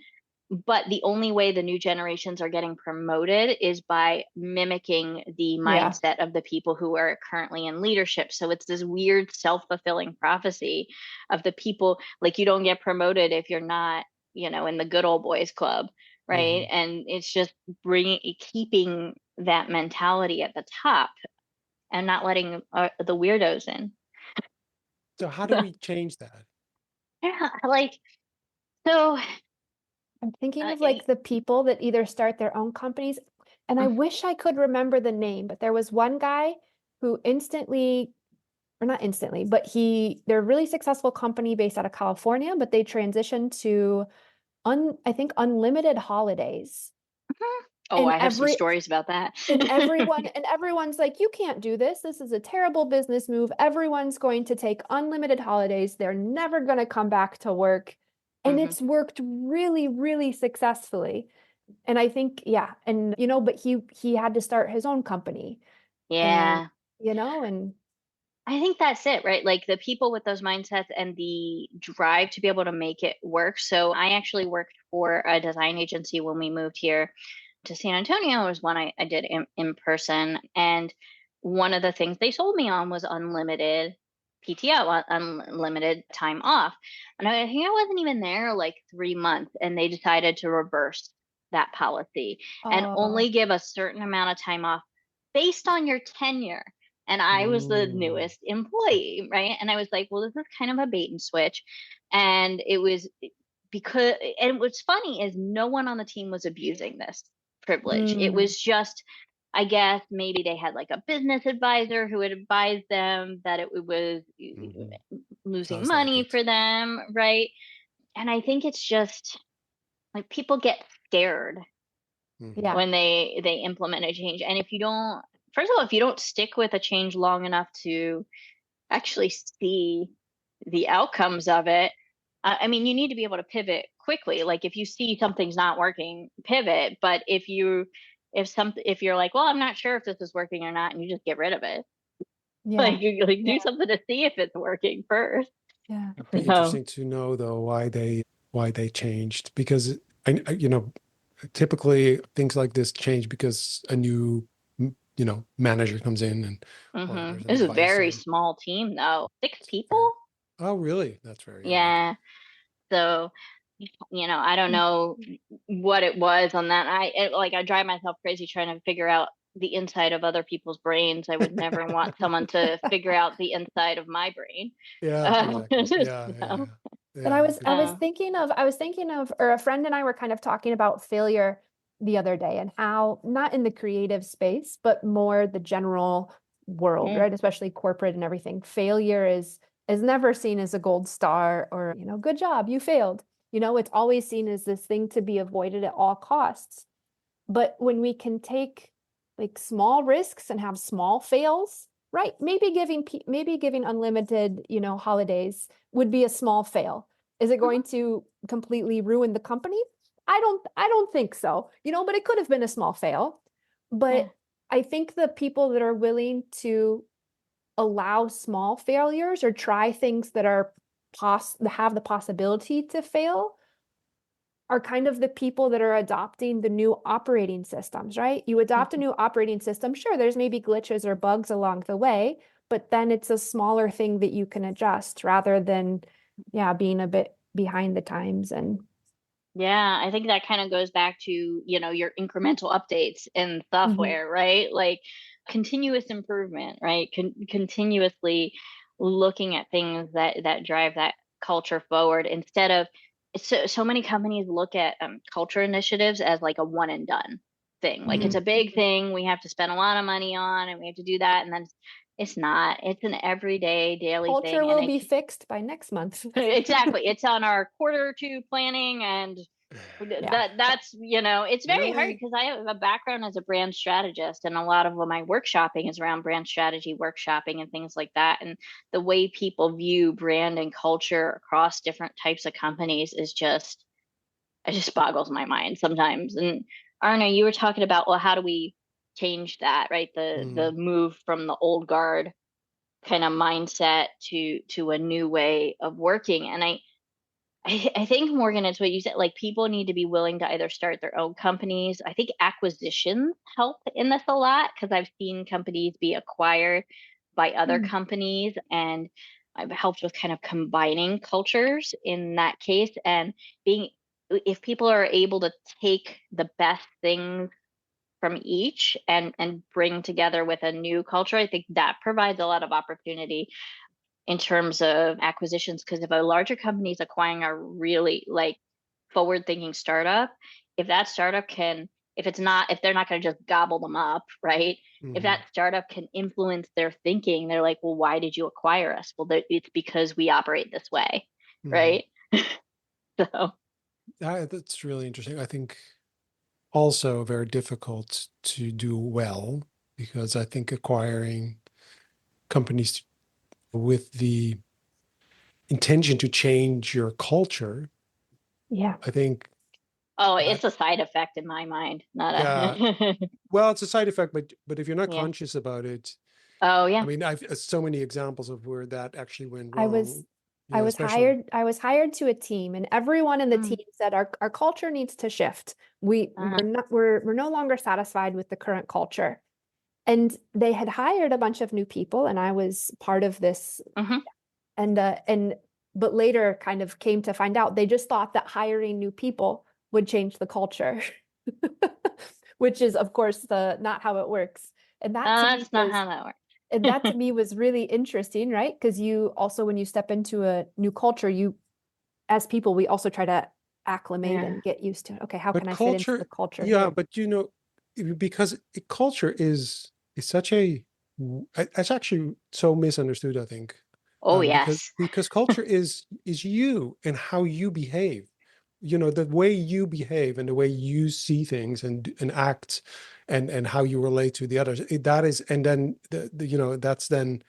But the only way the new generations are getting promoted is by mimicking the Yeah. mindset of the people who are currently in leadership. So it's this weird self-fulfilling prophecy of the people, like you don't get promoted if you're not, in the good old boys club, right? Mhm. And it's just keeping that mentality at the top and not letting the weirdos in. So how do we change that? Yeah, like so. I'm thinking of Y- like the people that either start their own companies, and I wish I could remember the name, but there was one guy who instantly, or not instantly, but they're a really successful company based out of California, but they transitioned to I think unlimited holidays. oh, And I have some stories about that. everyone's like, you can't do this. This is a terrible business move. Everyone's going to take unlimited holidays. They're never going to come back to work. And Hmm. it's worked really, really successfully. And I think, yeah, and but he had to start his own company. And Yeah. and I think that's it, right? Like the people with those mindsets and the drive to be able to make it work. So I actually worked for a design agency when we moved here to San Antonio. It was one I did in person. And one of the things they sold me on was unlimited PTO, unlimited time off. And I think I wasn't even there like 3 months, and they decided to reverse that policy and oh, only give a certain amount of time off based on your tenure. And I was the Mm. newest employee, right? And I was like, well, this is kind of a bait and switch. And it was and what's funny is no one on the team was abusing this privilege. It mm, was just, I guess maybe they had like a business advisor who had advised them that it was Mhm. losing Sounds like money it. for them, right? And I think it's just like people get scared Mhm. yeah, when they implement a change. And if you don't, first of all, if you don't stick with a change long enough to actually see the outcomes of it, I mean, you need to be able to pivot quickly. Like if you see something's not working, pivot. But if you're like, well, I'm not sure if this is working or not, and you just get rid of it. Yeah. Like you like do something to see if it's working first. Yeah. It'd be So interesting to know though why they changed, because you know, typically things like this change because a new manager comes in, and or there's an this is a advice very on. small team though. Six Yeah. people? Oh, really? That's very odd. Yeah. So, I don't know what it was on that. I drive myself crazy trying to figure out the inside of other people's brains. I would never want someone to figure out the inside of my brain. Yeah, exactly. Yeah, yeah, So, But yeah. I Good. was uh, thinking of, or a friend and I were kind of talking about failure the other day, and how, not in the creative space, but more the general world, mm, right? Especially corporate and everything. Failure is never seen as a gold star, or, good job, you failed. It's always seen as this thing to be avoided at all costs. But when we can take like small risks and have small fails, right? Maybe giving unlimited, holidays would be a small fail. Is it mhm, going to completely ruin the company? I don't think so. But it could have been a small fail. yeah. But I think the people that are willing to allow small failures or try things that have the possibility to fail are kind of the people that are adopting the new operating systems, right? You adopt a Mhm. new operating system, sure, there's maybe glitches or bugs along the way, but then it's a smaller thing that you can adjust rather than, yeah, being a bit behind the times. And Yeah, I think that kind of goes back to, your incremental updates in Mhm. software, right? Like continuous improvement, right? Continuously looking at things that drive that culture forward instead of so many companies look at culture initiatives as like a one and done thing. Like it's Mhm. a big thing we have to spend a lot of money on and we have to do that, and then it's not. It's an everyday, daily Culture thing, and will be fixed by next month. exactly. It's on our quarter two planning, and Yeah. that's it's very hard Really? because I have a background as a brand strategist, and a lot of my workshopping is around brand strategy workshopping and things like that, and the way people view brand and culture across different types of companies is just it just boggles my mind sometimes. And Arna, you were talking about, well, how do we change that, right? The Mm. move from the old guard kind of mindset to a new way of working. And I think, Morgan, it's what you said. Like people need to be willing to either start their own companies. I think acquisitions help in this a lot because I've seen companies be acquired by other Mm. companies, and I've helped with kind of combining cultures in that case. And being, if people are able to take the best things from each and bring together with a new culture, I think that provides a lot of opportunity in terms of acquisitions. Because if a larger company is acquiring a really like forward thinking startup, if that startup can, if they're not going to just gobble them up, right? If Hmm. that startup can influence their thinking, they're like, well, why did you acquire us? Well, it's because we operate this way, Hmm. right? So, That's really interesting. I think also very difficult to do well, because I think acquiring companies with the intention to change your culture, Yeah. I think oh, that, it's a side effect in my mind, not yeah, a, well, it's a side effect, but if you're not yeah. conscious about it, Oh, I yeah. mean, I've so many examples of where that actually went I was wrong. I was Especially. hired to a team, and everyone in the Mm, team said our culture needs to shift. We're uh, not we're no longer satisfied with the current culture. And they had hired a bunch of new people, and I was part of this. mhm. And but later kind of came to find out they just thought that hiring new people would change the culture, which is of course the not how it works. And that to me That's not was how that and that to works. me was really interesting, right? Because you also, when you step into a new culture, you, as people, we also try to acclimate Yeah. and get used to it. Okay, how But can I fit into the culture, culture yeah, here? but because culture is such a, it's actually so misunderstood, I think. Oh, Because yes. culture is you and how you behave. The way you behave and the way you see things and act, and how you relate to the others. That is, and then that's then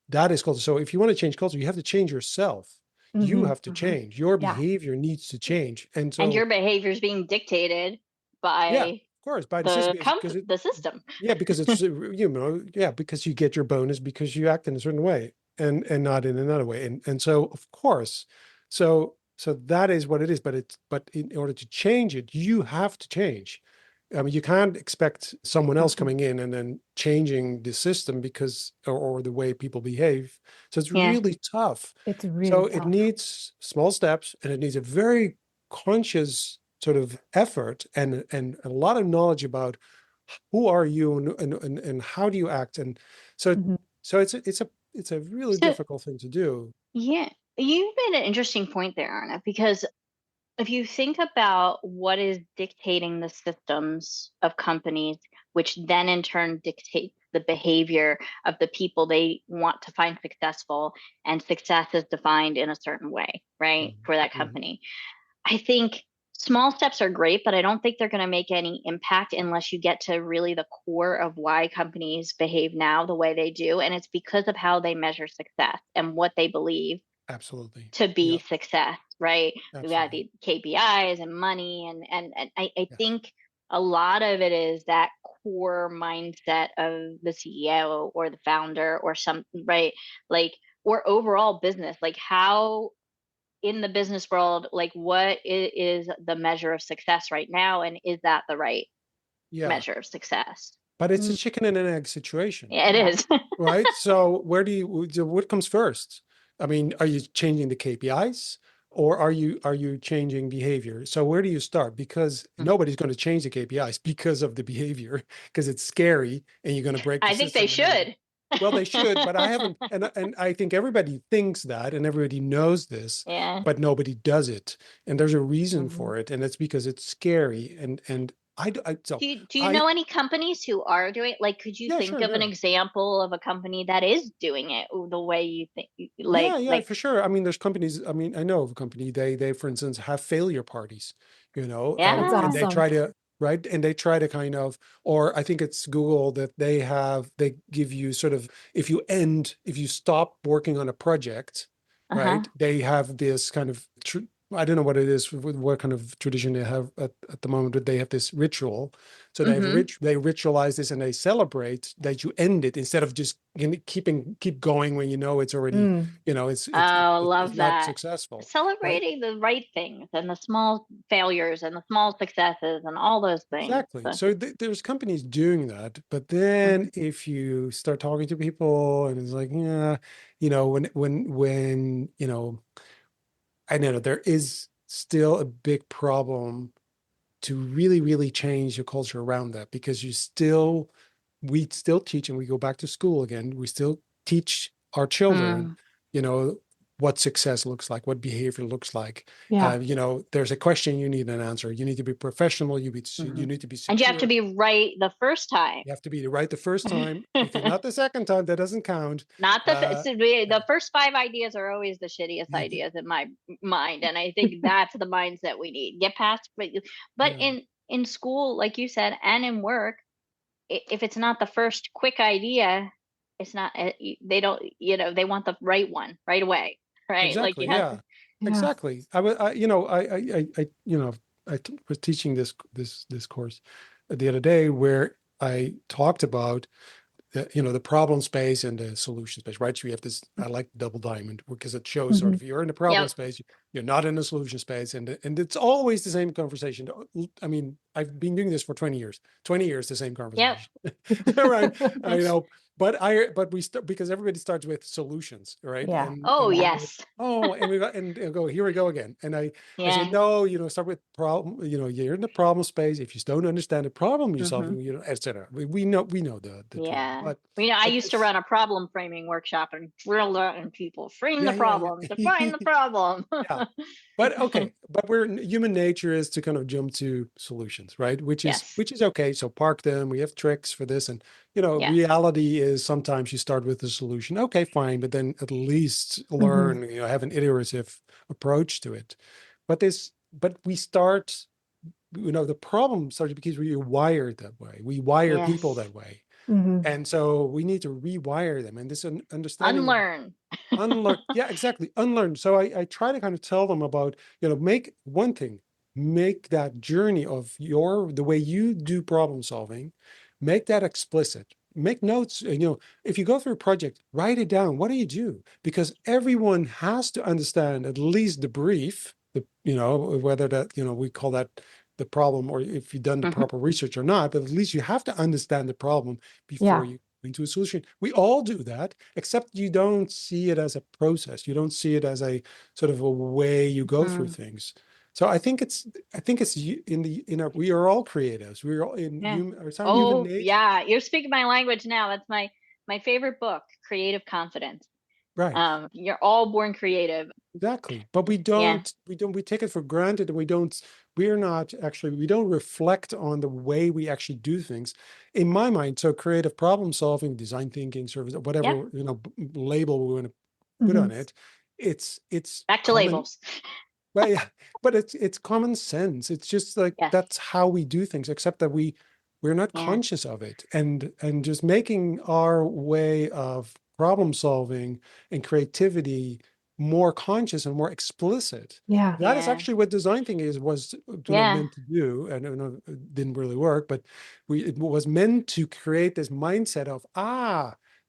that is culture. So if you want to change culture, you have to change yourself. you Mhm, have to mhm. change. Your Yeah. behavior needs to change. And And your so, behavior is being dictated yeah, of by course, by the system, because it, the system. yeah, because it's, yeah, because you get your bonus because you act in a certain way and not in another way. And so, of course, so that is what it is. But in order to change it, you have to change. I mean, you can't expect someone else Mhm. coming in and then changing the system because, or the way people behave. So it's Yeah. really tough. It's really So it tough. needs small steps, and it needs a very conscious sort of effort and a lot of knowledge about who are you and how do you act. And so Mhm. so it's a really So difficult thing to do. yeah, you made an interesting point there, Arna, because if you think about what is dictating the systems of companies, which then in turn dictates the behavior of the people they want to find successful, and success is defined in a certain way, right, Mhm, for that mhm. company. I think small steps are great, but I don't think they're going to make any impact unless you get to really the core of why companies behave now the way they do. And it's because of how they measure success and what they believe Absolutely. to be Yeah, success, right? We got absolutely. the KPIs and money, and I Yes. think a lot of it is that core mindset of the CEO or the founder or something, right? Like, or overall business, like how in the business world, like what is the measure of success right now, and is that the right Yeah. measure of success? But it's a Mm, chicken and an egg situation, Yeah, it yeah. is. right? So what comes first? I mean, are you changing the KPIs, or are you changing behavior? So where do you start? Because nobody's going to change the KPIs because of the behavior, because it's scary and you're going to break the I think they system and everything. should. Well, they should, but I haven't, and I think everybody thinks that, and everybody knows this, Yeah. but nobody does it, and there's a reason Mhm. for it, and it's because it's scary, and so Do you I, know any companies who are doing it? Like, could you yeah, think sure, of an sure. example of a company that is doing it the way you think? Yeah, yeah, Like, for sure. I mean, there's companies. I mean, I know of a company. They, for instance, have failure parties. That's And they yeah. awesome. try to right, and they try to kind of, or I think it's Google that they give you sort of if you stop working on a project, Uh-huh. right? They have this kind of I don't know what it is, what kind of tradition they have at the moment, but they have this ritual. So Mm-hmm. they ritualize this and they celebrate that you end it instead of just keep going when you know it's already Mm, Oh, it's love not that. successful, right? Celebrating the right things and the small failures and the small successes and all those things. Exactly. So there's companies doing that, but then Mhm. if you start talking to people and it's like, yeah, when I know there is still a big problem to really, really change your culture around that, because we still teach, and we go back to school again, we still teach our children, Mm. you know, what success looks like, what behavior looks like. yeah. There's a question, you need an answer. You need to be professional. You Mhm. need to be And you have to secure. be right the first time. You have to be right the first time. If it's not the second time, that doesn't count. Not Uh, the first five ideas are always the shittiest yeah, ideas in my mind, and I think that's the mindset we need. Get past, but yeah, in school, like you said, and in work, if it's not the first quick idea, it's not. They don't. They want the right one right away, right? Like exactly. you have to. Yeah, Yeah. exactly. I was, was teaching this course the other day where I talked about the problem space and the solution space, right? So we have this, I like double diamond because it shows sort Mhm. of you're in the problem Yep. space, you're not in the solution space. And it's always the same conversation. I mean, I've been doing this for 20 years, the same Yep. conversation, right? I know, but we start because everybody starts with solutions, right? Yeah. Oh And we go, yes. oh, and we go, and go, here we go again. And I say, Yeah. no, start with problem, you're in the problem space. If you don't understand the problem you're Hmm. solving, etc. We know the drill, Yeah. but I used to this, run a problem framing workshop and drill that in people. Frame the yeah, yeah, problem. Define yeah. the problem. Yeah. But okay, but human nature is to kind of jump to solutions, right? Which is Yes. which is okay. So park them. We have tricks for this, and Yes. reality is sometimes you start with the solution. Okay, fine, but then at least Mhm. learn. Have an iterative approach to it. But we start. The problem starts because we are wired that way. We wire people Yes. that way. Mhm. And so we need to rewire them. And this understanding of Unlearn. unlearn. Yeah, exactly. Unlearn. So I try to kind of tell them about, make one thing, make that journey of the way you do problem solving, make that explicit. Make notes. If you go through a project, write it down. What do you do? Because everyone has to understand at least the brief, whether that, we call that the problem, or if you've done the Mhm. proper research or not, but at least you have to understand the problem before Yeah. you into a solution. We all do that, except you don't see it as a process. You don't see it as a sort of a way you go through Mm. things. So I think it's we are all creatives. We're all in Yeah. human, or some human Oh, nature. yeah. You're speaking my language now. That's my favorite book, Creative Confidence. Right. You're all born creative. Exactly. But Yeah. we take it for granted, and we don't reflect on the way we actually do things. In my mind, so creative problem solving, design thinking, service, Yep. whatever, label we want to put on Mhm. it, it's Back to common. labels. Well, yeah, but it's common sense. It's just like Yes. that's how we do things, except that we're not Yeah. conscious of it, and just making our way of problem solving and creativity more conscious and more explicit. Yeah. That is Yeah. actually what design thinking was, Yeah. meant to do, and it didn't really work, but it was meant to create this mindset of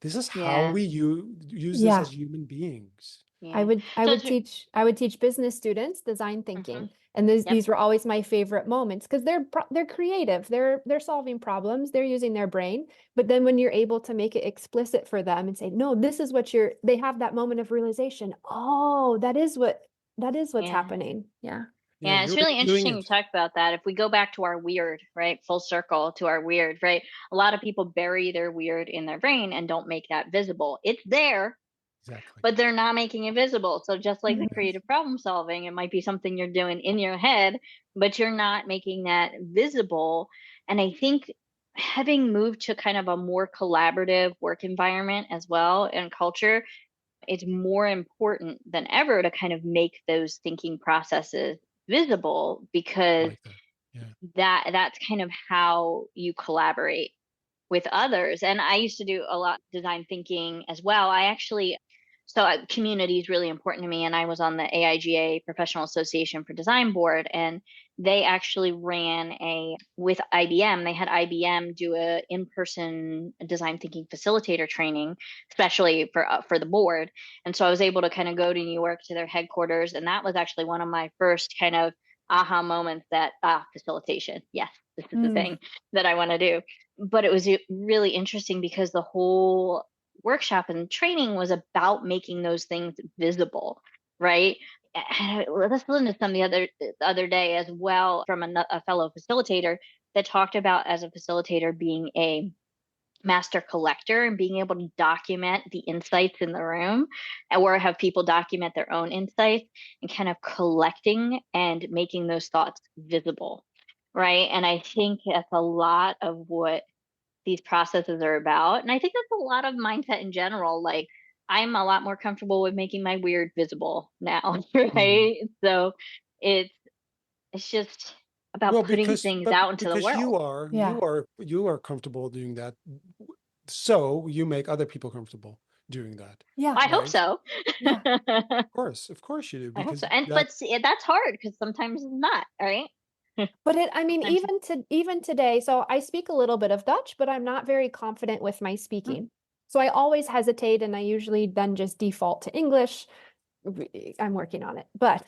this is how Yeah. we use this Yeah. as human beings. I Yeah. would I So would teach I would teach business students design Mhm. thinking, and these Yep. these were always my favorite moments because they're creative, they're solving problems, they're using their brain. But then when you're able to make it explicit for them and say, no, this is what they have that moment of realization. Oh, that is what's Yeah. happening. Yeah. Yeah, Yeah, you're it's really really doing interesting you it. talk about that. If we go back to our weird, right, full circle to our weird, right? A lot of people bury their weird in their brain and don't make that visible. It's there, Exactly. but they're not making it visible. So just like the Mhm. Yes. creative problem solving, it might be something you're doing in your head, but you're not making that visible. And I think having moved to kind of a more collaborative work environment as well and culture, it's more important than ever to kind of make those thinking processes visible I because like that. Yeah. that's kind of how you collaborate with others. And I used to do a lot of design thinking as well. Community is really important to me. And I was on the AIGA Professional Association for Design Board, and they actually with IBM, they had IBM do a in-person design thinking facilitator training, especially for the board. And so I was able to kind of go to New York to their headquarters. And that was actually one of my first kind of aha moments that, facilitation. Yes, this is the Mm. thing that I want to do. But it was really interesting because the whole workshop and training was about making those things visible, right? Let's listen to some the other day as well from a fellow facilitator that talked about as a facilitator being a master collector and being able to document the insights in the room, or have people document their own insights and kind of collecting and making those thoughts visible, right? And I think that's a lot of what these processes are about. And I think that's a lot of mindset in general. Like, I'm a lot more comfortable with making my weird visible now, Mhm. right? So it's it's just about Well, putting things out into the because world. Yeah. you are comfortable doing that, so you make other people comfortable doing that, Yeah. I hope right? so. Yeah. Of course you do, I hope because so. And that but see, that's hard because sometimes it's not, right? But I mean, Sometimes even today, so I speak a little bit of Dutch, but I'm not very confident with my mm, speaking. So I always hesitate, and I usually then just default to English. I'm working on it, but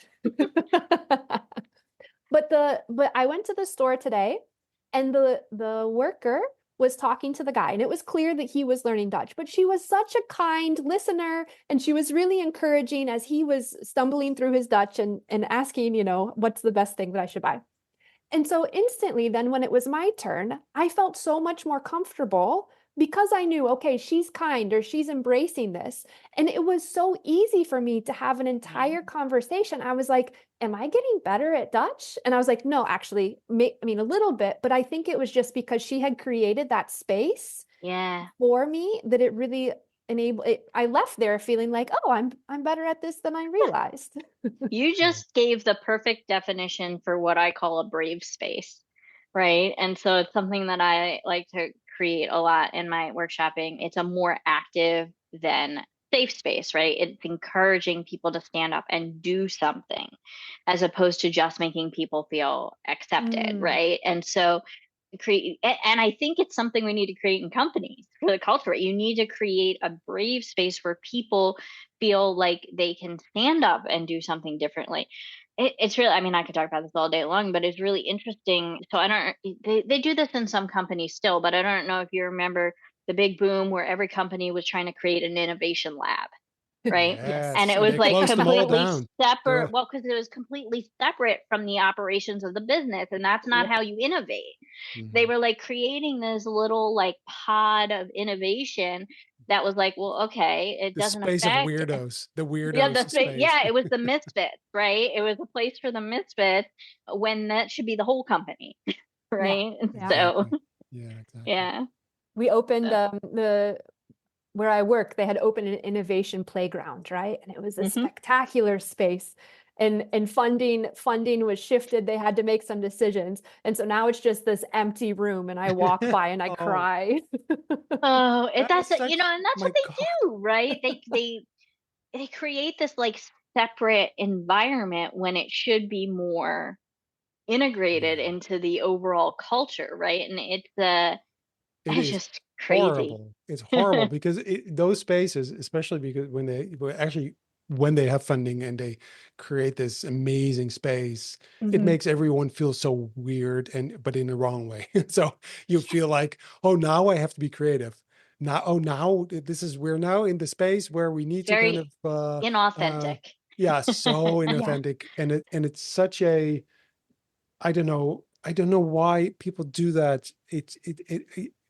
but I went to the store today, and the worker was talking to the guy, and it was clear that he was learning Dutch, but she was such a kind listener, and she was really encouraging as he was stumbling through his Dutch and asking, what's the best thing that I should buy. And so instantly, then when it was my turn, I felt so much more comfortable because I knew, okay, she's kind or she's embracing this. And it was so easy for me to have an yeah, entire conversation. I was like, am I getting better at Dutch? And I was like, no, actually, I mean, a little bit, but I think it was just because she had created that space yeah. for me that it really enabled it. I left there feeling like, oh, I'm better at this than I realized. You yeah. just gave the perfect definition for what I call a brave space, right? And so it's something that I like to create a lot in my workshopping, it's a more active than safe space, right? It's encouraging people to stand up and do something as opposed to just making people feel accepted, Mm, right? And so and I think it's something we need to create in companies for the culture. You need to create a brave space where people feel like they can stand up and do something differently. It's really, I mean, I could talk about this all day long, but it's really interesting. So they do this in some companies still, but I don't know if you remember the big boom where every company was trying to create an innovation lab, right? And Yes, it and was they like closed them all completely down. separate. Ugh. Well, because it was completely separate from the operations of the business, and that's not yep. how you innovate. They Mhm. were like creating this little like pod of innovation that was like, well, okay, it The doesn't space of affect. weirdos, the Yeah, weirdos space. yeah, it was the misfits, right? It was a place for the misfits when that should be the whole company, Yeah. right? And Yeah. so, Exactly. Yeah, exactly. yeah. We opened So, the where I work, they had opened an innovation playground, right? And it was a mhm. spectacular space. And funding was shifted. They had to make some decisions. And so now it's just this empty room. And I walk by and I Oh, cry. Oh, that is that's it, such, and that's my what they God. do, right? They create this like separate environment when it should be more integrated Yeah. into the overall culture, right? And It it's is just crazy. horrible. It's horrible because those spaces, especially because when they have funding and they create this amazing space, it Mhm. makes everyone feel so weird but in the wrong way. So you feel like, oh, now I have to be creative. Now, oh, now we're now in the space where we need to kind Very of inauthentic. yeah, so Yeah. inauthentic. And it's such a, I don't know why people do that.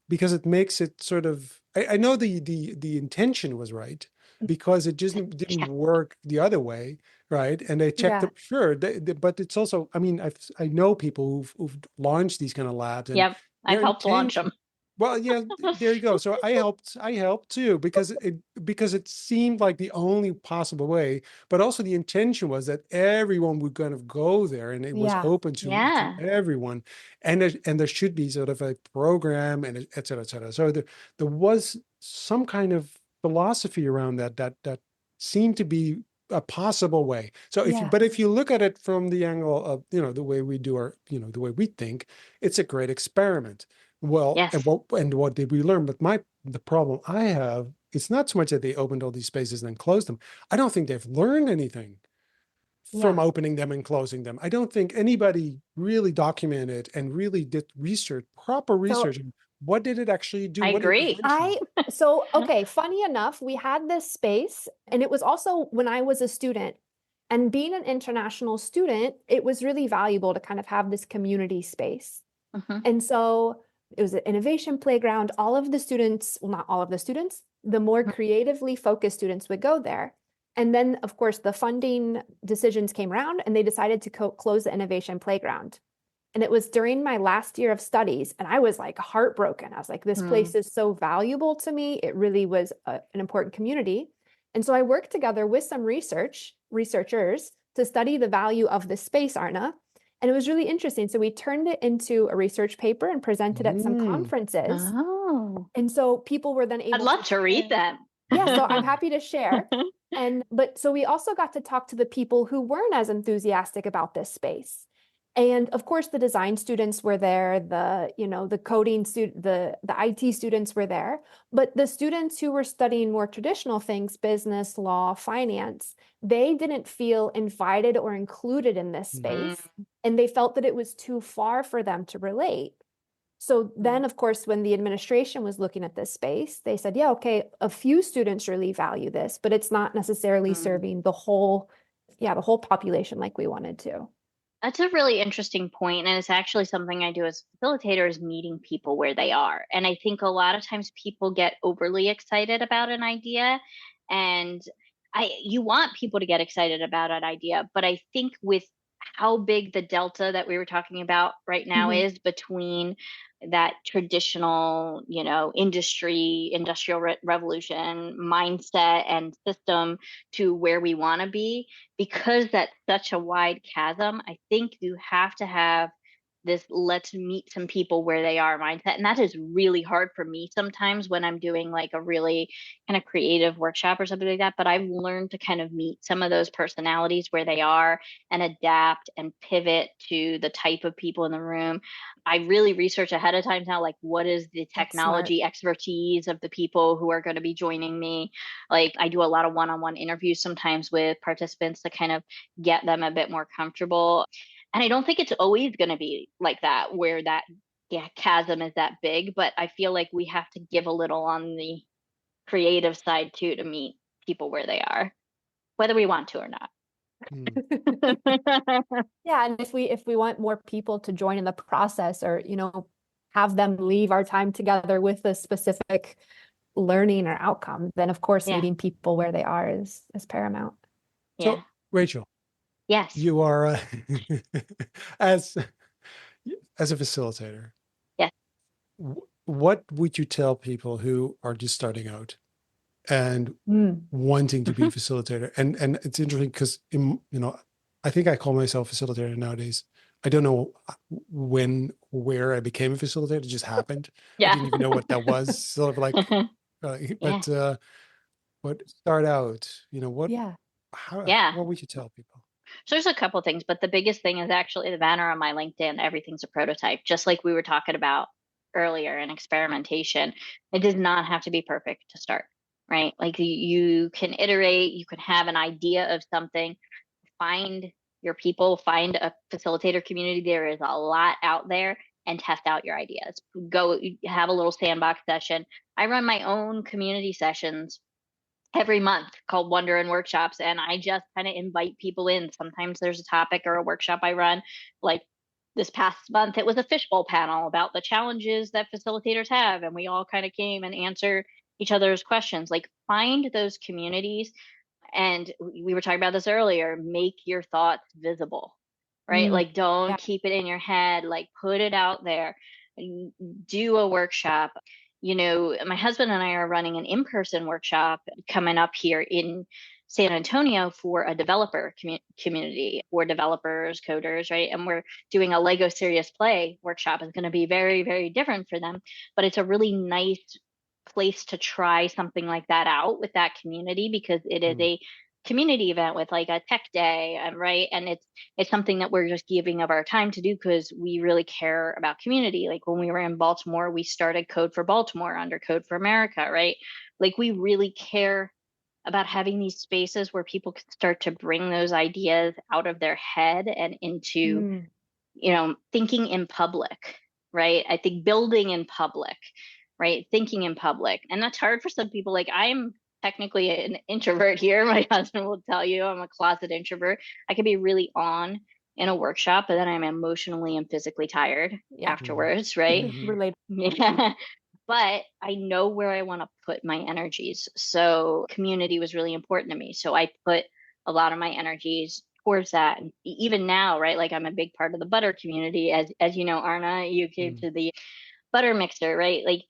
Because it makes it sort of, I know the intention was right, because it just didn't Yeah. work the other way, right? And they checked Yeah. it, sure, but it's also, I mean, I know people who've launched these kind of labs, and Yep. I've their helped launch intention, them. well, yeah, there you go. So I helped too, because it seemed like the only possible way, but also the intention was that everyone would kind of go there, and it was Yeah. open to Yeah. everyone, and there should be sort of a program, and et cetera, et cetera. So there was some kind of philosophy around that seemed to be a possible way. So Yeah. if you look at it from the angle of, the way we do the way we think, it's a great experiment. Well, Yes. and what did we learn? But the problem I have, it's not so much that they opened all these spaces and then closed them. I don't think they've learned anything from Yeah. opening them and closing them. I don't think anybody really documented and really did proper So research. What did it actually do? I What agree. intervention? okay, funny enough, we had this space, and it was also when I was a student. And being an international student, it was really valuable to kind of have this community space. Mhm. And so it was an innovation playground. All of the students, well, not all of the students, the more creatively focused students would go there. And then, of course, the funding decisions came around and they decided to close the innovation playground. And it was during my last year of studies, and I was like heartbroken. I was like, this Mm. place is so valuable to me. It really was an important community. And so I worked together with some researchers to study the value of the space, Arna. And it was really interesting. So we turned it into a research paper and presented at some Mm, conferences. Oh, And so people were then I'd able love to to read share. them. Yeah, so I'm happy to share. But so we also got to talk to the people who weren't as enthusiastic about this space. And of course, the design students were there, the coding student, the IT students were there, but the students who were studying more traditional things, business, law, finance, they didn't feel invited or included in this mhm. space. And they felt that it was too far for them to relate. So then, of course, when the administration was looking at this space, they said, yeah, okay, a few students really value this, but it's not necessarily Mm. serving the whole population like we wanted to. That's a really interesting point, and it's actually something I do as a facilitator is meeting people where they are. And I think a lot of times people get overly excited about an idea, and you want people to get excited about an idea, but I think with how big the delta that we were talking about right now Mhm. is between that traditional, industrial revolution mindset and system to where we want to be, because that's such a wide chasm. I think you have to have this let's meet some people where they are mindset. And that is really hard for me sometimes when I'm doing like a really kind of creative workshop or something like that. But I've learned to kind of meet some of those personalities where they are and adapt and pivot to the type of people in the room. I really research ahead of time now, like what is the technology expertise of the people who are going to be joining me. Like I do a lot of one-on-one interviews sometimes with participants to kind of get them a bit more comfortable. And I don't think it's always going to be like that, where that chasm is that big. But I feel like we have to give a little on the creative side too to meet people where they are, whether we want to or not. Yeah, and if we want more people to join in the process, or have them leave our time together with a specific learning or outcome, then of course meeting people where they are is paramount. So Rachel, yes, you are as a facilitator. Yes. What would you tell people who are just starting out and wanting to be a facilitator? And it's interesting because I think I call myself a facilitator nowadays. I don't know where I became a facilitator. It just happened. I didn't even know what that was. Sort of like, but start out. What would you tell people? So there's a couple things, but the biggest thing is actually the banner on my LinkedIn. Everything's a prototype, just like we were talking about earlier in experimentation. It does not have to be perfect to start, right? Like you can iterate, you can have an idea of something, find your people, find a facilitator community. There is a lot out there, and test out your ideas. Go have a little sandbox session. I run my own community sessions every month called Wonder and Workshops, and I just kind of invite people in. Sometimes there's a topic or a workshop I run. Like this past month, it was a fishbowl panel about the challenges that facilitators have, and we all kind of came and answered each other's questions. Like find those communities. And we were talking about this earlier, make your thoughts visible, right? Like don't keep it in your head, like put it out there, do a workshop. My husband and I are running an in-person workshop coming up here in San Antonio for a developer community for developers, coders, right? And we're doing a Lego Serious Play workshop. It's going to be very, very different for them, but it's a really nice place to try something like that out with that community, because it is a community event with like a tech day, right? And it's something that we're just giving of our time to do because we really care about community. Like when we were in Baltimore, we started Code for Baltimore under Code for America, right? Like we really care about having these spaces where people can start to bring those ideas out of their head and into thinking in public, right? I think building in public, right? Thinking in public. And that's hard for some people. Like I'm technically an introvert here. My husband will tell you I'm a closet introvert. I can be really on in a workshop, but then I'm emotionally and physically tired afterwards, right? Relate. Yeah. But I know where I want to put my energies. So community was really important to me. So I put a lot of my energies towards that. And even now, right? Like I'm a big part of the butter community. As you know, Arna, you came to the butter mixer, right? Like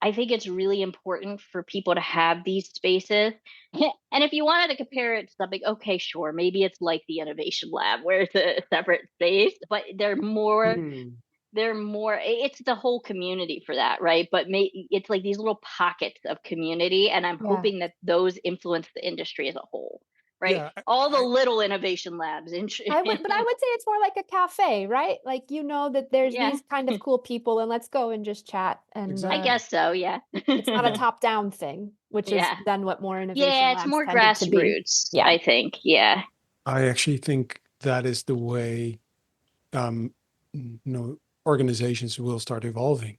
I think it's really important for people to have these spaces. And if you wanted to compare it to something, okay, sure, maybe it's like the innovation lab where it's a separate space, but they're more, it's the whole community for that, right? But it's like these little pockets of community. And I'm hoping that those influence the industry as a whole. Right. Yeah, all the little innovation labs. But I would say it's more like a cafe, right? Like, that there's these kind of cool people and let's go and just chat. And I guess so. Yeah. It's not a top down thing, which is then what more innovation labs it's more grassroots, I think. Yeah. I actually think that is the way, organizations will start evolving.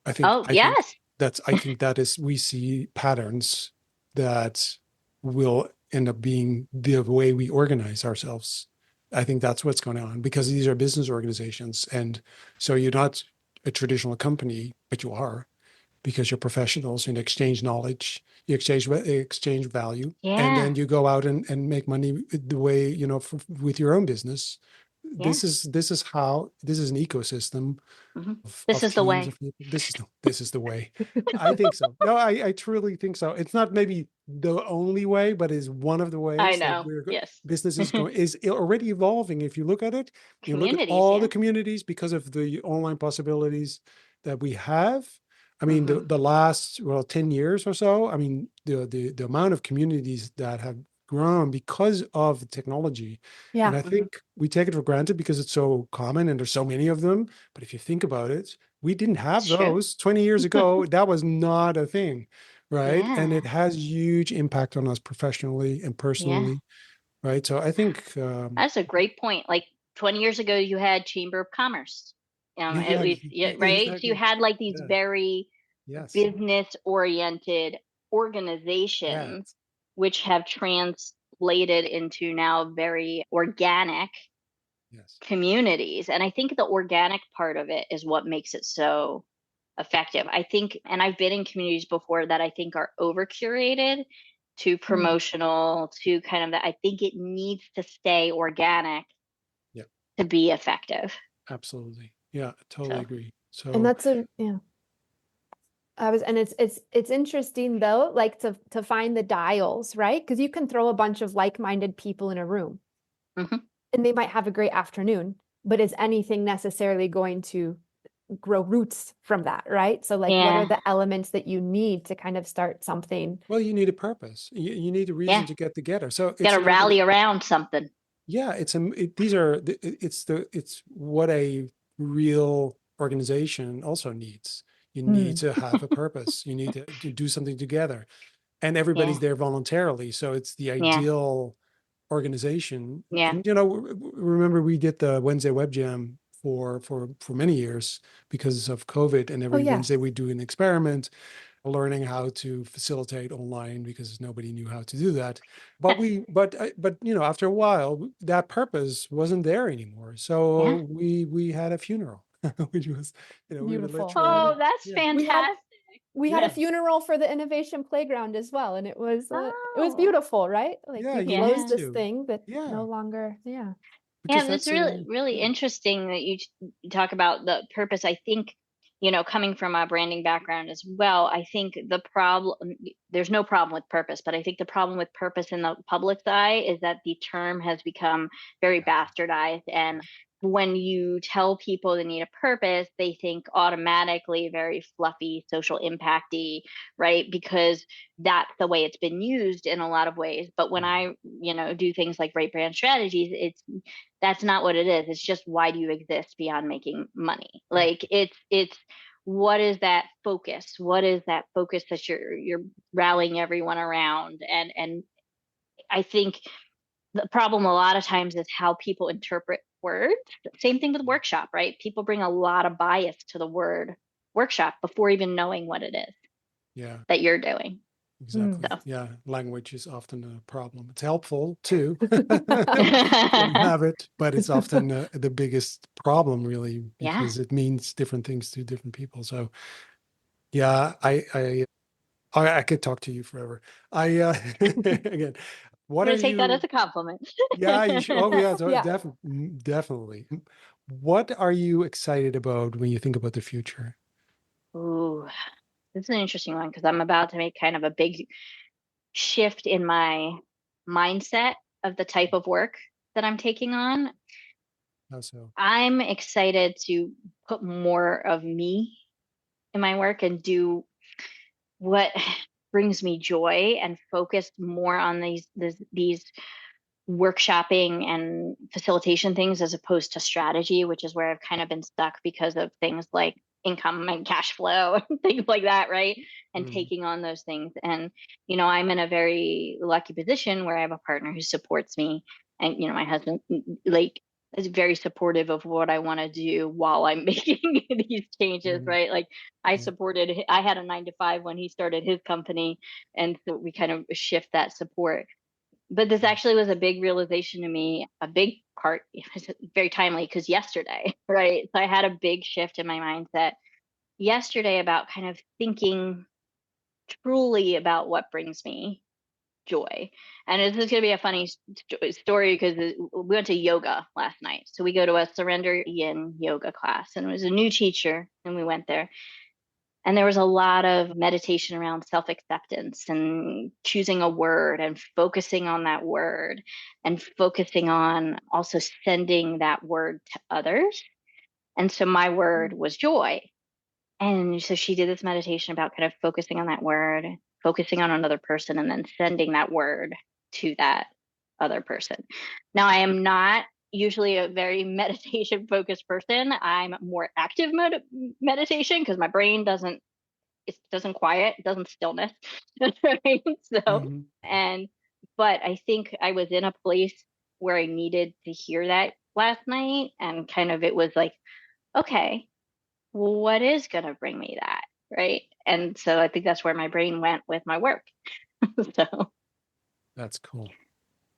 I think, I think that is, we see patterns that will end up being the way we organize ourselves. I think that's what's going on, because these are business organizations. And so you're not a traditional company, but you are, because you're professionals and exchange knowledge, you exchange value, and then you go out and make money the way, with your own business. Yeah. this is how this is an ecosystem This of is the teams way. of people. This is the way. I think so. No, I truly think so. It's not maybe the only way, but is one of the I ways that know. Yes. business is going is already evolving. If you look at it, you look at Communities. all the Yeah. communities because of the online possibilities that we have. I mean, Hmm. the last 10 years or so. I mean, the amount of communities that have grown because of technology. And Yeah. I think we take it for granted because it's so common and there's so many of them. But if you think about it, we didn't have It's true. those 20 years ago. That was not a thing, right? And Yeah. it has huge impact on us professionally and Yeah. personally, right? So I think, That's a great point. Like 20 years ago, you had Chamber of Commerce, at yeah, least, yeah, right? So you exactly. had like these Yeah. very Yes. business-oriented organizations, Yes. which have translated into now very organic Yes. communities. And I think the organic part of it is what makes it so effective. I think, and I've been in communities before that I think are over curated, too Mm. promotional, too kind of that. I think it needs to stay organic Yeah. to be effective. Absolutely. Yeah. I totally So, agree. And So that's a, yeah. And it's interesting though, like to find the dials, right? Because you can throw a bunch of like-minded people in a room mhm. and they might have a great afternoon, but is anything necessarily going to grow roots from that, right? So like what are Yeah, the elements that you need to kind of start something? well, you need a purpose. You need a yeah. reason to get together. So Got it's to an organ. rally around something. Yeah, these are it's what a real organization also needs. You need Mm. to have a purpose. You need to do something together, and Yeah, everybody's there voluntarily. So it's the yeah, ideal organization. yeah, And remember we did the Wednesday Web Jam for many years because of COVID, and Oh every Wednesday yes. we do an experiment learning how to facilitate online because nobody knew how to do that. But after a while, that purpose wasn't there anymore. yeah. So we had a funeral, which was, we were Beautiful. Oh, literally, that's yeah, We had fantastic. we had a yeah, funeral for the innovation playground as well, and it was Oh, beautiful, right? Like yeah. we You closed need yeah. this to, thing that yeah, no longer, yeah. Yeah, because that's that's really, really yeah, interesting that you talk about the purpose. I think, coming from a branding background as well, I think there's no problem with purpose, but I think the problem with purpose in the public's eye is that the term has become very yeah, bastardized. And when you tell people they need a purpose, they think automatically very fluffy, social impacty, right? Because that's the way it's been used in a lot of ways. But when mm, I, do things like right brand strategies, that's not what it is. It's just, why do you exist beyond making money? yeah, Like it's what is that focus? What is that focus that you're rallying everyone around? And I think the problem a lot of times is how people interpret words. Same thing with workshop, right? People bring a lot of bias to the word workshop before even knowing what it is yeah. that you're doing. Mm. Exactly. So Yeah. Language is often a problem. It's helpful too when you have it, but it's often the biggest problem really yeah. because it means different things to different people. So yeah, I could talk to you forever. Again, I'm what going are to take that as you? a compliment. Yeah, you should. Oh yeah, so Yeah. definitely. What are you excited about when you think about the future? Ooh, this is an interesting one because I'm about to make kind of a big shift in my mindset of the type of work that I'm taking on. How so? I'm excited to put more of me in my work and do what brings me joy and focus more on these workshopping and facilitation things as opposed to strategy, which is where I've kind of been stuck because of things like income and cash flow and things like that, right? And Mm, taking on those things. And, I'm in a very lucky position where I have a partner who supports me. And, my husband, like, is very supportive of what I want to do while I'm making these changes, mhm, right? Like, yeah, I had a 9 to 5 when he started his company. And so we kind of shift that support, but this mm, actually was a big realization to me, a big part. It was very timely because yesterday, right? So I had a big shift in my mindset yesterday about kind of thinking truly about what brings me joy. And this is going to be a funny story because we went to yoga last night. So we go to a surrender yin yoga class, and it was a new teacher, and we went there. And there was a lot of meditation around self acceptance and choosing a word and focusing on that word and focusing on also sending that word to others. And so my word was joy. And so she did this meditation about kind of focusing on that word, focusing on another person, and then sending that word to that other person. Now, I am not usually a very meditation focused person. I'm more active meditation because my brain doesn't quiet, it doesn't stillness. Right? So, but I think I was in a place where I needed to hear that last night, and kind of it was like, okay, what is going to bring me that? Right. And so I think that's where my brain went with my work. So That's cool.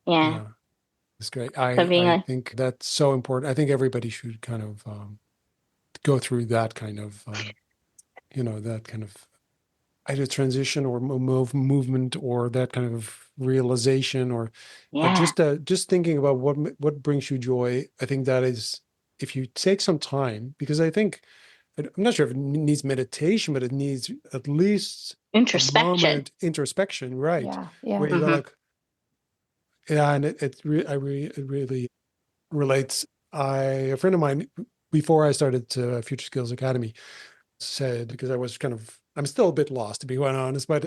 yeah. That's great. So being I think that's so important. I think everybody should kind of go through that kind of, that kind of either transition or movement, or that kind of realization, or just thinking about what brings you joy. I think that is, if you take some time, because I think, I'm not sure if it needs meditation, but it needs at least introspection. Introspection, right? Yeah. Where you go like, and it really relates. A friend of mine, before I started Future Skills Academy, said, because I'm still a bit lost, to be quite honest, but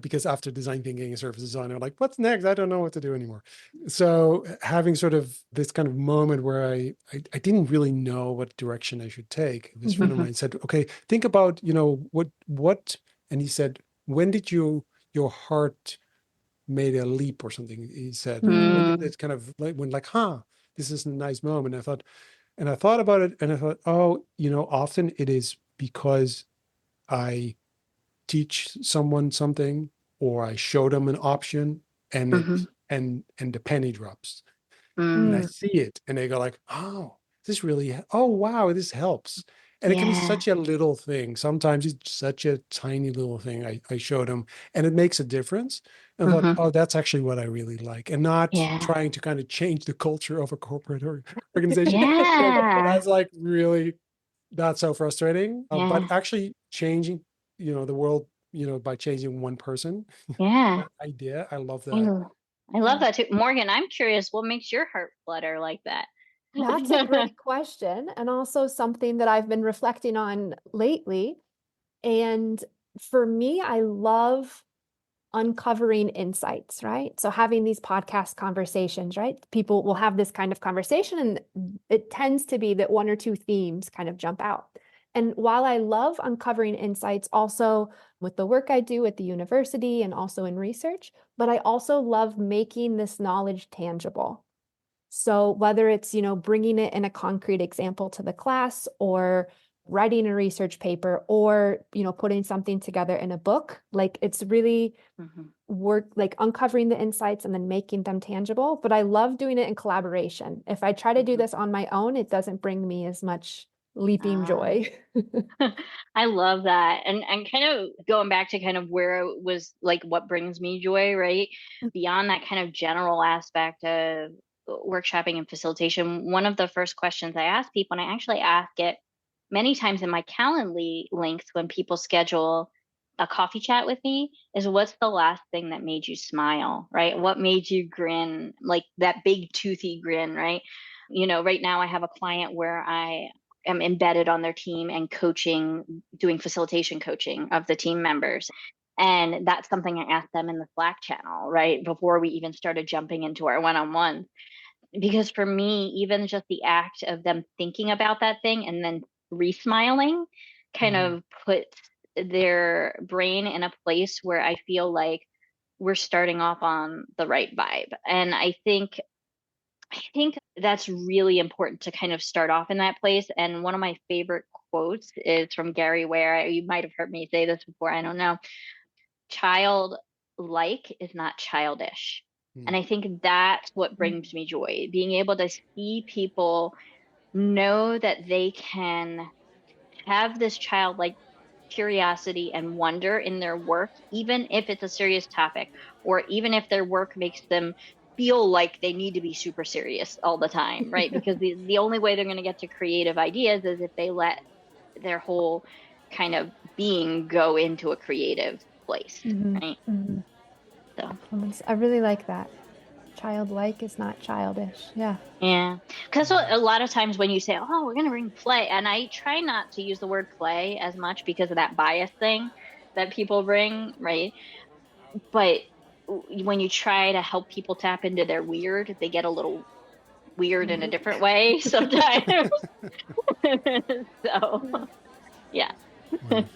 because after design thinking and service design, I'm like, what's next? I don't know what to do anymore. So having sort of this kind of moment where I didn't really know what direction I should take, this friend of mine said, okay, think about, what, and he said, when did your heart made a leap or something? He said, when did it kind of like, when like, this is a nice moment. And I thought about it, and I thought, oh, often it is because I teach someone something, or I show them an option, and and the penny drops, and I see it, and they go like, oh, this really, oh wow, this helps. And it can be such a little thing. Sometimes it's such a tiny little thing I showed them, and it makes a difference. And I thought, oh, that's actually what I really like, and not trying to kind of change the culture of a corporate organization. That's like really, that's so frustrating. But actually changing, the world, by changing one person. That idea, I love that. I love that too. Morgan, I'm curious, what makes your heart flutter like that? That's a great question, and also something that I've been reflecting on lately. And for me, I love uncovering insights, right? So having these podcast conversations, right? People will have this kind of conversation, and it tends to be that one or two themes kind of jump out. And while I love uncovering insights also with the work I do at the university and also in research, but I also love making this knowledge tangible. So whether it's, bringing it in a concrete example to the class, or writing a research paper, or, putting something together in a book, like it's really work, like uncovering the insights and then making them tangible. But I love doing it in collaboration. If I try to do this on my own, it doesn't bring me as much leaping joy. I love that. And kind of going back to kind of where it was like, what brings me joy, right? Beyond that kind of general aspect of workshopping and facilitation, one of the first questions I ask people, and I actually ask it many times in my Calendly links when people schedule a coffee chat with me, is what's the last thing that made you smile, right? What made you grin, like that big toothy grin, right? Right now I have a client where I am embedded on their team and coaching, doing facilitation coaching of the team members. And that's something I asked them in the Slack channel, right? Before we even started jumping into our one-on-ones. Because for me, even just the act of them thinking about that thing and then re-smiling kind of puts their brain in a place where I feel like we're starting off on the right vibe. And I think that's really important to kind of start off in that place. And one of my favorite quotes is from Gary Ware. You might have heard me say this before, I don't know. Childlike is not childish. And I think that's what brings me joy, being able to see people know that they can have this childlike curiosity and wonder in their work, even if it's a serious topic, or even if their work makes them feel like they need to be super serious all the time, right? Because the only way they're going to get to creative ideas is if they let their whole kind of being go into a creative place, right? So I really like that. Childlike is not childish. Yeah. yeah, because a lot of times when you say, oh, we're going to bring play, and I try not to use the word play as much because of that bias thing that people bring, right? But when you try to help people tap into their weird, they get a little weird in a different way sometimes. So yeah. Wonderful.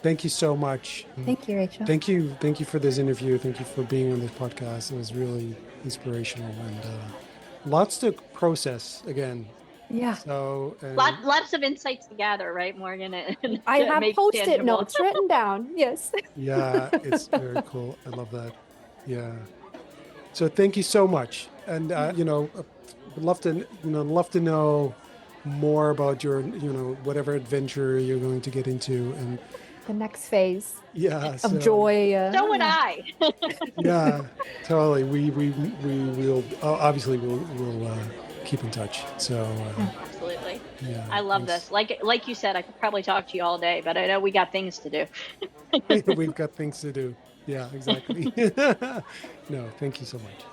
Thank you so much. Thank you, Rachel. Thank you for this interview. Thank you for being on this podcast. It was really inspirational and lots to process again. Yeah. So Lots of insights to gather, right, Morgan? I have Post-it notes written down. Yes. yeah, it's very cool. I love that. Yeah. So thank you so much. And I'd love to know more about your, whatever adventure you're going to get into, and The next phase yeah, of joy. So would I. yeah, totally. We will obviously we'll keep in touch. So Absolutely. yeah, I love this. Like you said, I could probably talk to you all day, but I know we got things to do. We've got things to do. Yeah, exactly. No, thank you so much.